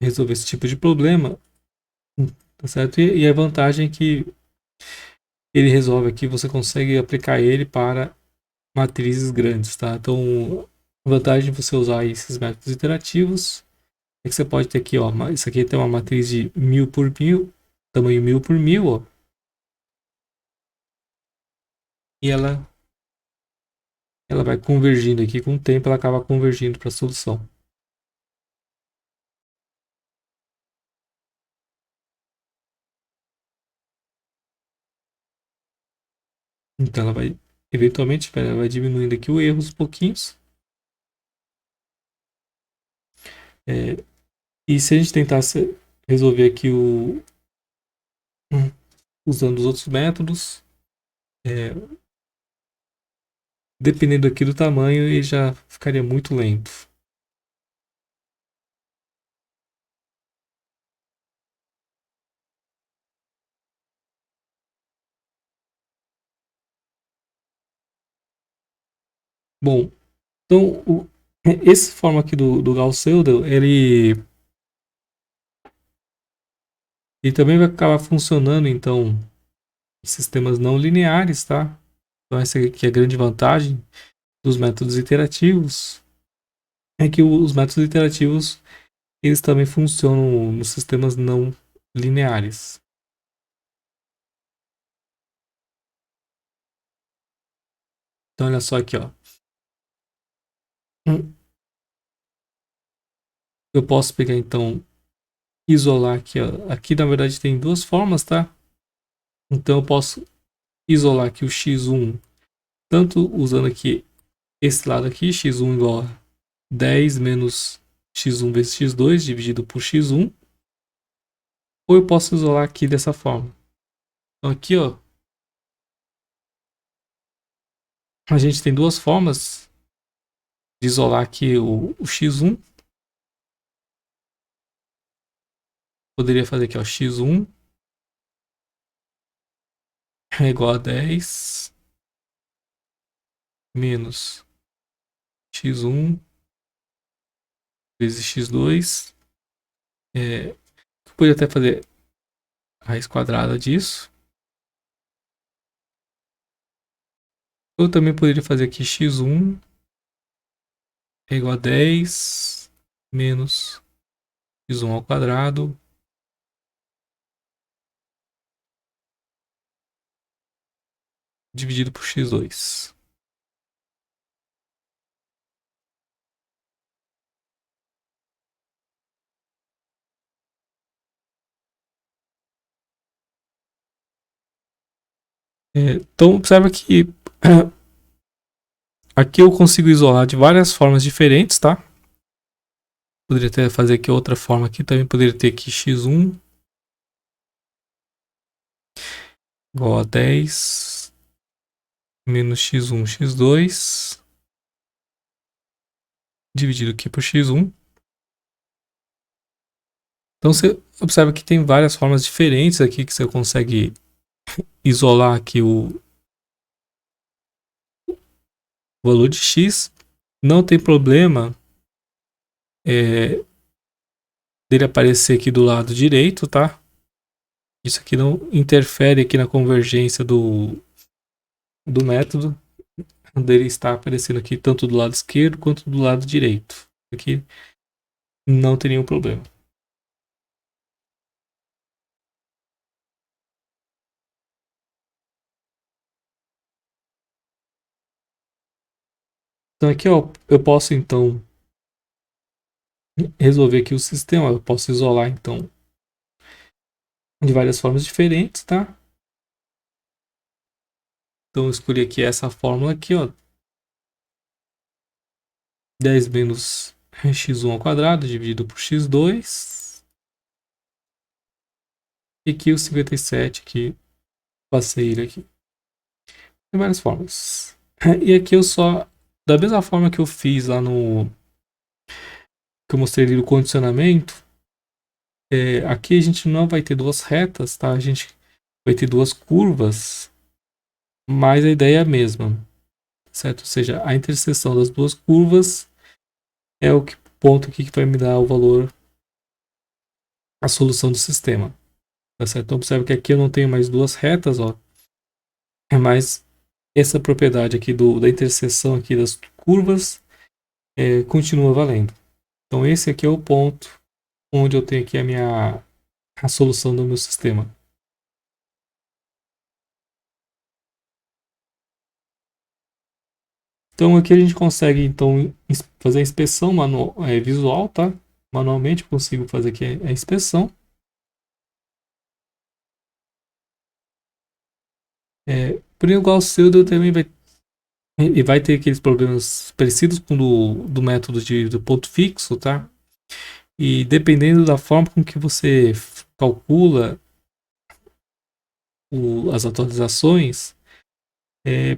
resolver esse tipo de problema, tá certo? E a vantagem é que ele resolve aqui, você consegue aplicar ele para matrizes grandes, tá? Então, a vantagem de você usar esses métodos iterativos é que você pode ter aqui, ó, isso aqui tem uma matriz de 1000 por 1000, tamanho 1000 por 1000, ó, e ela vai convergindo aqui com o tempo, ela acaba convergindo para a solução. Então ela vai, eventualmente, ela vai diminuindo aqui o erro aos pouquinhos. É, e se a gente tentasse resolver aqui usando os outros métodos, é, dependendo aqui do tamanho, ele já ficaria muito lento. Bom, então esse forma aqui do Gauss-Seidel, ele também vai acabar funcionando então em sistemas não lineares, tá? Então essa aqui é a grande vantagem dos métodos iterativos, é que os métodos iterativos eles também funcionam nos sistemas não lineares. Então olha só aqui, ó. Eu posso pegar então, isolar aqui, ó. Aqui na verdade tem duas formas, tá? Então eu posso isolar aqui o x1, tanto usando aqui esse lado aqui, x1 igual a 10 menos x1 vezes x2 dividido por x1, ou eu posso isolar aqui dessa forma. Então aqui, ó, a gente tem duas formas de isolar aqui o x1. Poderia fazer aqui, ó, x1 é igual a 10 menos x1 vezes x2. Eu poderia até fazer a raiz quadrada disso. Eu também poderia fazer aqui x1 é igual a 10 menos x1 ao quadrado dividido por x2. Então, observa que aqui eu consigo isolar de várias formas diferentes, tá? Poderia até fazer aqui outra forma aqui, também poderia ter aqui x1 igual a 10 menos x1, x2 dividido aqui por x1. Então você observa que tem várias formas diferentes aqui que você consegue isolar aqui o valor de x. Não tem problema dele aparecer aqui do lado direito, tá? Isso aqui não interfere aqui na convergência do método. Dele está aparecendo aqui tanto do lado esquerdo quanto do lado direito. Aqui não tem nenhum problema. Então aqui, ó, eu posso então resolver aqui o sistema. Eu posso isolar então de várias formas diferentes, tá? Então eu escolhi aqui essa fórmula aqui, ó. 10 menos x1 ao quadrado dividido por x2. E aqui o 57, que passei ele aqui. Tem várias formas. E aqui eu só, da mesma forma que eu fiz lá no, que eu mostrei ali no condicionamento, aqui a gente não vai ter duas retas, tá? A gente vai ter duas curvas, mas a ideia é a mesma, certo? Ou seja, a interseção das duas curvas é o ponto aqui que vai me dar o valor, a solução do sistema, tá certo? Então observe que aqui eu não tenho mais duas retas, ó, é mais essa propriedade aqui da interseção aqui das curvas continua valendo. Então esse aqui é o ponto onde eu tenho aqui a solução do meu sistema. Então aqui a gente consegue então fazer a inspeção visual, tá? Manualmente eu consigo fazer aqui a inspeção. Por igual o pseudo também vai ter aqueles problemas parecidos com do método do ponto fixo, tá? E dependendo da forma com que você calcula as atualizações,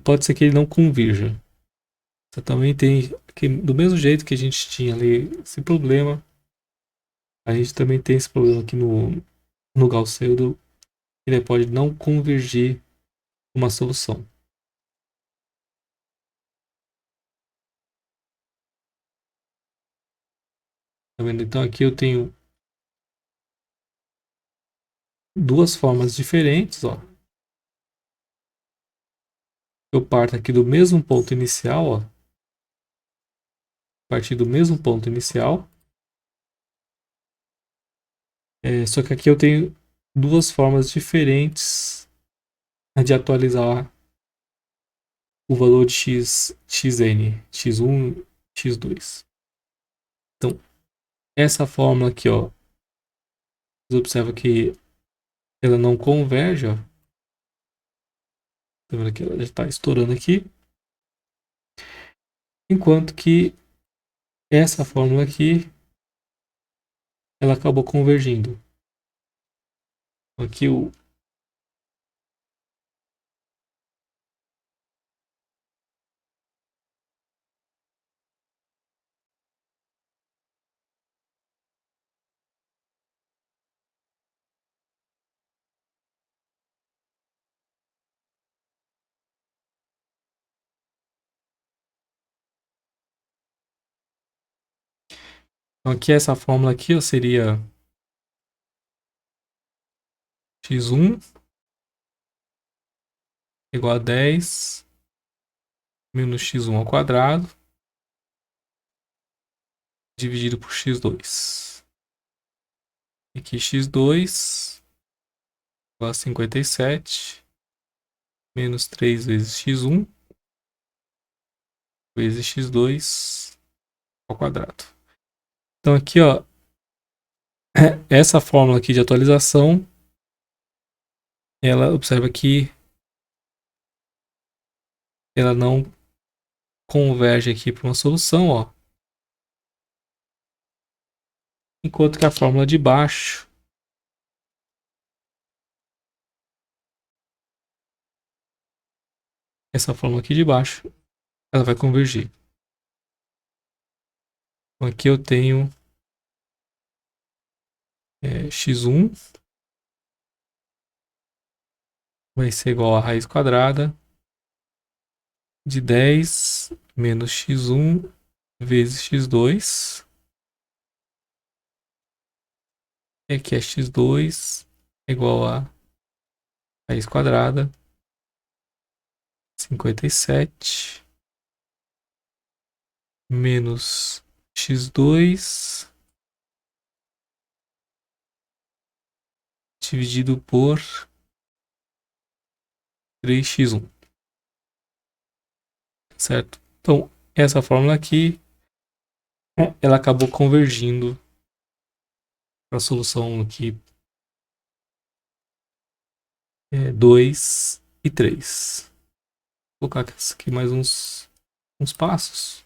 pode ser que ele não convirja. Você também tem, que, do mesmo jeito que a gente tinha ali esse problema, a gente também tem esse problema aqui no Gauss Pseudo, ele pode não convergir uma solução. Tá vendo? Então aqui eu tenho duas formas diferentes, ó. Eu parto aqui do mesmo ponto inicial, ó. Partir do mesmo ponto inicial. Só que aqui eu tenho duas formas diferentes de atualizar o valor de xn, x1, x2. Então, essa fórmula aqui, ó, você observa que ela não converge, ó. Tá vendo que ela já está estourando aqui. Enquanto que essa fórmula aqui, ela acabou convergindo. Aqui então aqui essa fórmula aqui, ó, seria x1 igual a 10 menos x1 ao quadrado dividido por x2. Aqui x2 igual a 57 menos 3 vezes x1 vezes x2 ao quadrado. Então aqui, ó, essa fórmula aqui de atualização, ela observa que ela não converge aqui para uma solução, ó. Enquanto que a fórmula de baixo, essa fórmula aqui de baixo, ela vai convergir. Então aqui eu tenho x1 vai ser igual a raiz quadrada de 10 menos x1 vezes x2. E aqui é x2 igual a raiz quadrada 57 menos x2 dividido por 3x1, certo? Então, essa fórmula aqui, ela acabou convergindo para a solução aqui 2 e 3. Vou colocar aqui mais uns passos.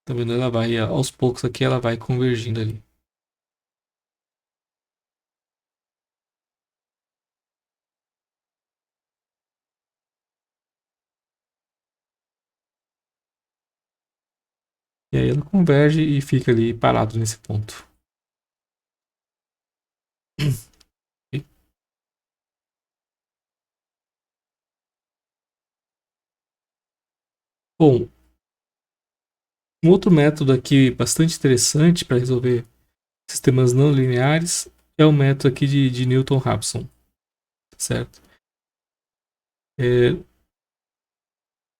Tá vendo? Ela vai, aos poucos aqui, ela vai convergindo ali. E aí ela converge e fica ali parado nesse ponto. Bom, um outro método aqui bastante interessante para resolver sistemas não lineares é o método aqui de Newton-Raphson, certo? É,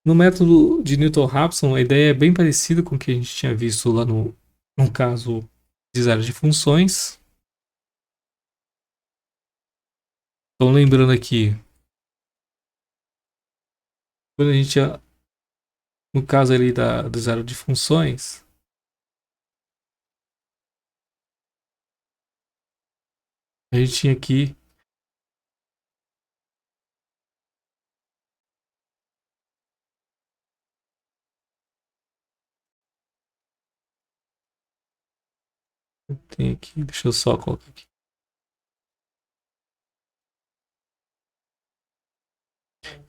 no método de Newton-Raphson, a ideia é bem parecida com o que a gente tinha visto lá no caso de zero de funções. Então, lembrando aqui, quando a gente, no caso ali do zero de funções, a gente tinha aqui, tem aqui, deixa eu só colocar aqui.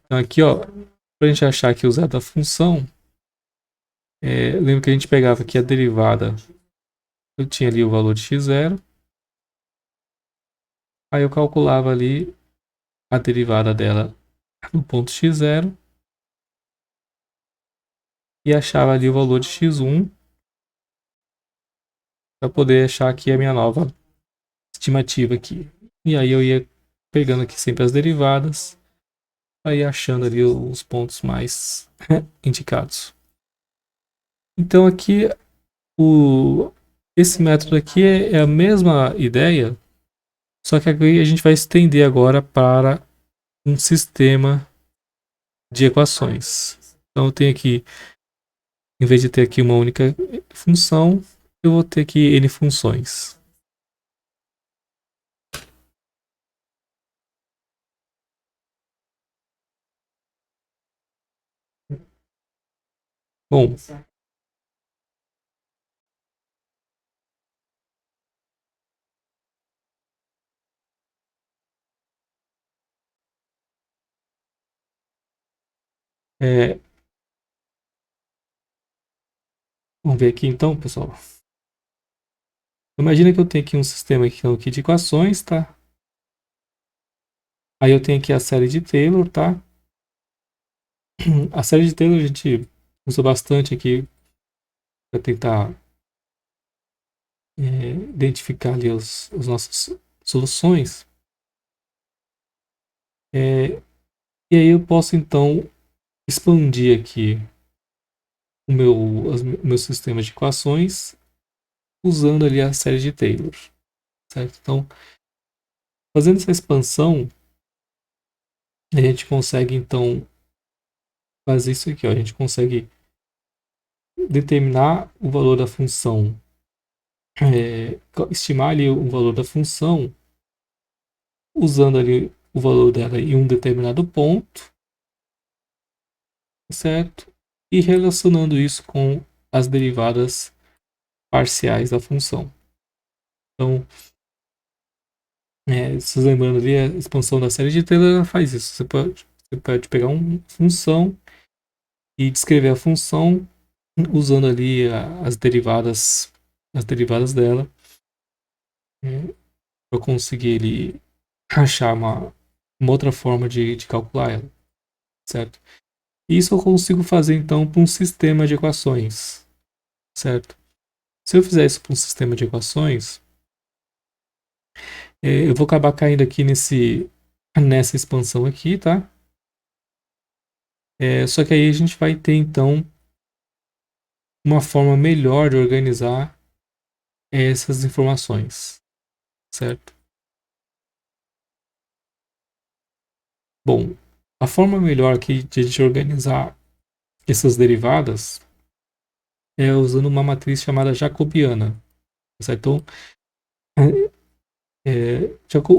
Então, aqui, ó, para a gente achar aqui o zero da função, lembra que a gente pegava aqui a derivada, eu tinha ali o valor de x0, aí eu calculava ali a derivada dela no ponto x0 e achava ali o valor de x1 para poder achar aqui a minha nova estimativa aqui. E aí eu ia pegando aqui sempre as derivadas, aí achando ali os pontos mais indicados. Então aqui esse método aqui é a mesma ideia, só que aqui a gente vai estender agora para um sistema de equações. Então eu tenho aqui, em vez de ter aqui uma única função, eu vou ter aqui n funções. Bom, é, vamos ver aqui então, pessoal. Imagina que eu tenho aqui um sistema aqui de equações, tá? Aí eu tenho aqui a série de Taylor, tá? A série de Taylor a gente usa bastante aqui para tentar identificar ali as nossas soluções. E aí eu posso então expandir aqui o meu sistema de equações usando ali a série de Taylor, certo? Então, fazendo essa expansão, a gente consegue então fazer isso aqui, ó. A gente consegue determinar o valor da função, estimar ali o valor da função usando ali o valor dela em um determinado ponto, certo? E relacionando isso com as derivadas parciais da função. Então, se lembrando ali, a expansão da série de Taylor ela faz isso. Você pode pegar uma função e descrever a função usando ali as derivadas dela, para conseguir ele achar uma outra forma de calcular ela, certo? Isso eu consigo fazer então para um sistema de equações, certo? Se eu fizer isso para um sistema de equações, eu vou acabar caindo aqui nessa expansão aqui, tá? Só que aí a gente vai ter então uma forma melhor de organizar essas informações, certo? Bom, a forma melhor aqui de a gente organizar essas derivadas é usando uma matriz chamada jacobiana, certo? Então,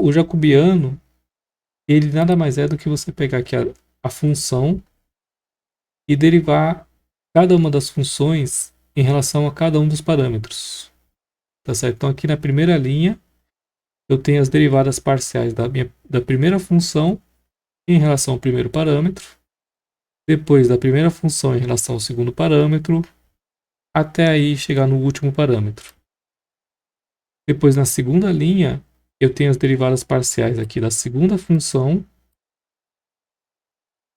o jacobiano, ele nada mais é do que você pegar aqui a função e derivar cada uma das funções em relação a cada um dos parâmetros. Tá certo? Então aqui na primeira linha eu tenho as derivadas parciais da primeira função em relação ao primeiro parâmetro, depois da primeira função em relação ao segundo parâmetro, até aí chegar no último parâmetro. Depois na segunda linha eu tenho as derivadas parciais aqui da segunda função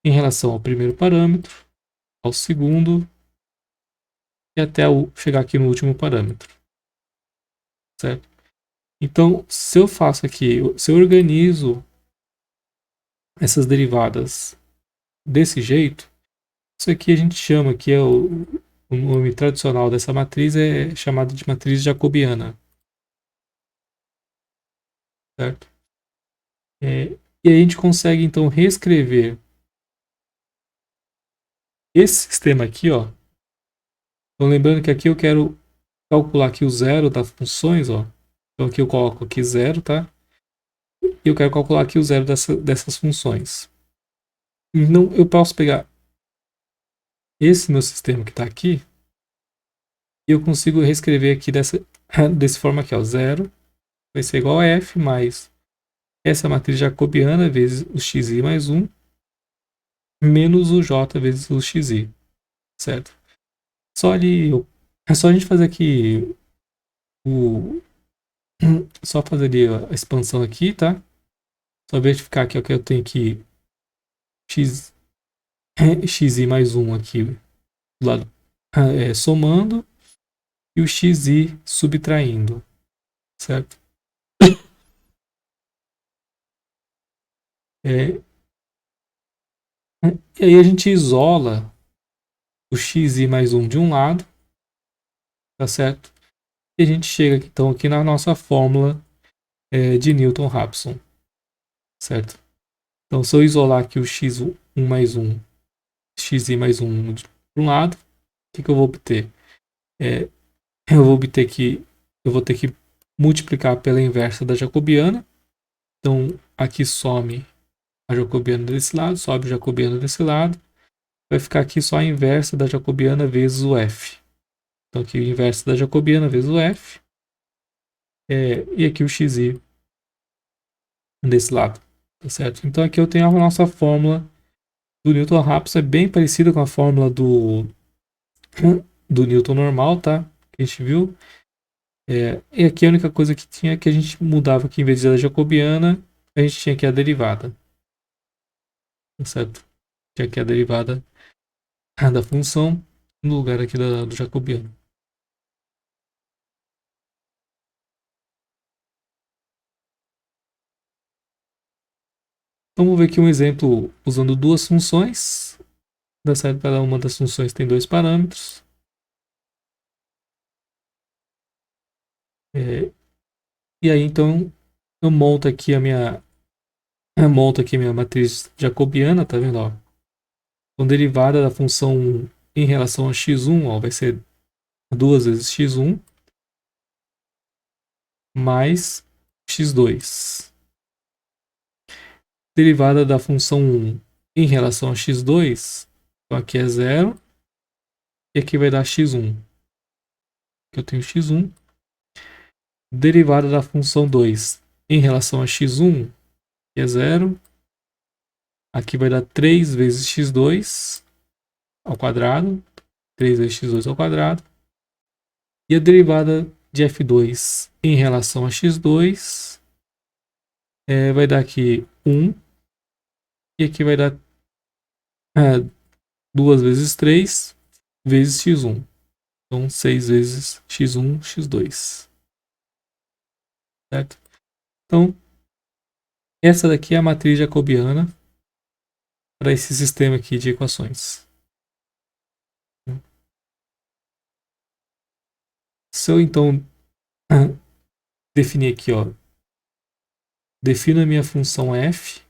em relação ao primeiro parâmetro, ao segundo e até chegar aqui no último parâmetro, certo? Então, se eu faço aqui, se eu organizo essas derivadas desse jeito, isso aqui a gente chama, que é o nome tradicional dessa matriz é chamado de matriz jacobiana, certo? E aí a gente consegue então reescrever esse sistema aqui, ó. Então lembrando que aqui eu quero calcular aqui o zero das funções, ó. Então aqui eu coloco aqui zero, tá? E eu quero calcular aqui o zero dessas funções. Então eu posso pegar esse meu sistema que está aqui e eu consigo reescrever aqui dessa forma aqui, ó. Zero vai ser igual a f mais essa matriz jacobiana vezes o xi mais 1 menos o j vezes o xi, certo? É só a gente fazer aqui o só fazer ali a expansão aqui, tá? Só verificar aqui ó, que eu tenho aqui x, xi mais 1 aqui do lado somando e o xi subtraindo, certo? É, e aí a gente isola o xi mais 1 de um lado, tá certo? E a gente chega então aqui na nossa fórmula de Newton-Raphson, certo? Então se eu isolar aqui o x1 mais 1, xi mais 1 de um lado, o que eu vou obter? Eu vou ter que multiplicar pela inversa da jacobiana. Então aqui some a jacobiana desse lado, sobe a jacobiana desse lado. Vai ficar aqui só a inversa da jacobiana vezes o f. Então aqui o inverso da jacobiana vezes o f. E aqui o xi desse lado. Tá certo? Então aqui eu tenho a nossa fórmula do Newton-Raphson. É bem parecida com a fórmula do Newton normal, tá? Que a gente viu. E aqui a única coisa que tinha que a gente mudava aqui, em vez da jacobiana, a gente tinha aqui a derivada. Tá certo? Tinha aqui a derivada da função no lugar aqui do jacobiano. Então, vamos ver aqui um exemplo usando duas funções. Dá certo, cada uma das funções tem dois parâmetros. E aí, então, eu monto aqui minha matriz jacobiana, tá vendo? Ó? Então, derivada da função em relação a x1, ó, vai ser 2 vezes x1 mais x2. Derivada da função 1 em relação a x2, então aqui é 0, e aqui vai dar x1. Aqui eu tenho x1. Derivada da função 2 em relação a x1, que é 0. Aqui vai dar 3 vezes x2 ao quadrado. 3 vezes x2 ao quadrado. E a derivada de f2 em relação a x2 vai dar aqui 1. E aqui vai dar 2 vezes 3 vezes x1. Então, 6 vezes x1, x2. Certo? Então, essa daqui é a matriz jacobiana para esse sistema aqui de equações. Se eu então definir aqui, ó, defino a minha função f,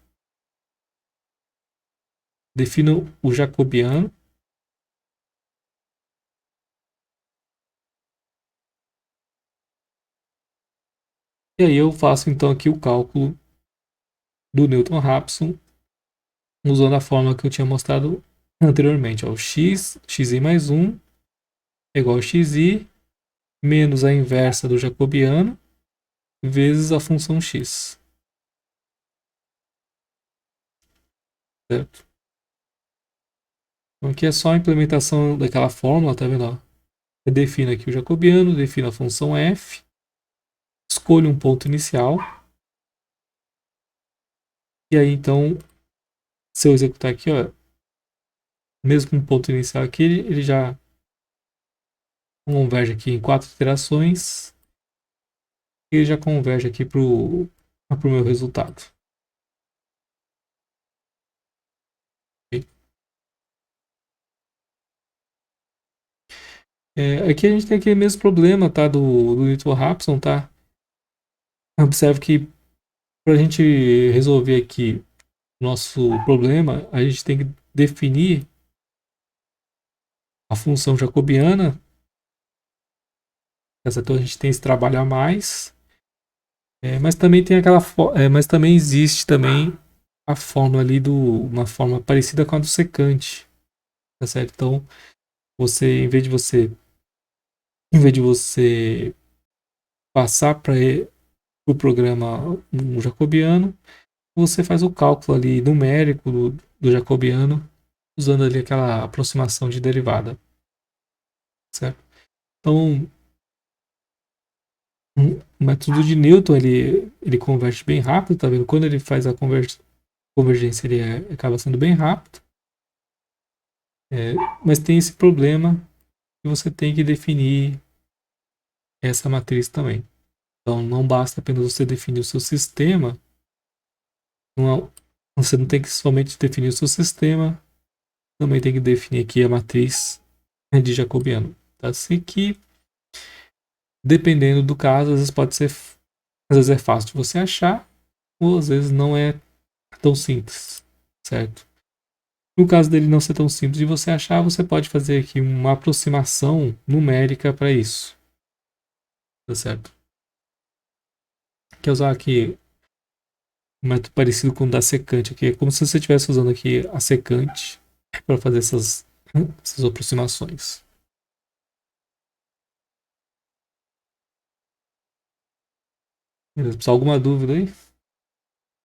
defino o jacobiano, e aí eu faço então aqui o cálculo do Newton-Raphson usando a fórmula que eu tinha mostrado anteriormente, ó, xi mais 1 é igual a xi menos a inversa do jacobiano vezes a função x, certo? Então aqui é só a implementação daquela fórmula, tá vendo? Eu defino aqui o jacobiano, defino a função f, escolho um ponto inicial, e aí então, se eu executar aqui, ó, mesmo com um ponto inicial aqui, ele já converge aqui em 4 iterações, e ele já converge aqui pro meu resultado. Ok? Aqui a gente tem aquele mesmo problema, tá? Do Newton Raphson, tá? Observe que para a gente resolver aqui o nosso problema, a gente tem que definir a função jacobiana. Então a gente tem esse trabalho a mais, mas também tem mas também existe também a fórmula ali uma forma parecida com a do secante, tá certo? Então em vez de você passar para o programa um jacobiano, você faz o cálculo ali numérico do jacobiano usando ali aquela aproximação de derivada, certo? Então o método de Newton ele converte bem rápido, tá vendo? Quando ele faz a convergência ele acaba sendo bem rápido, é, mas tem esse problema que você tem que definir essa matriz também. Então não basta apenas você definir o seu sistema, você não tem que somente definir o seu sistema, também tem que definir aqui a matriz de jacobiano. Tá? Assim que, dependendo do caso, às vezes é fácil de você achar, ou às vezes não é tão simples, certo? No caso dele não ser tão simples de você achar, você pode fazer aqui uma aproximação numérica para isso, tá certo? Quer usar aqui um método parecido com o da secante aqui, é como se você estivesse usando aqui a secante para fazer essas aproximações. Beleza, pessoal, alguma dúvida aí?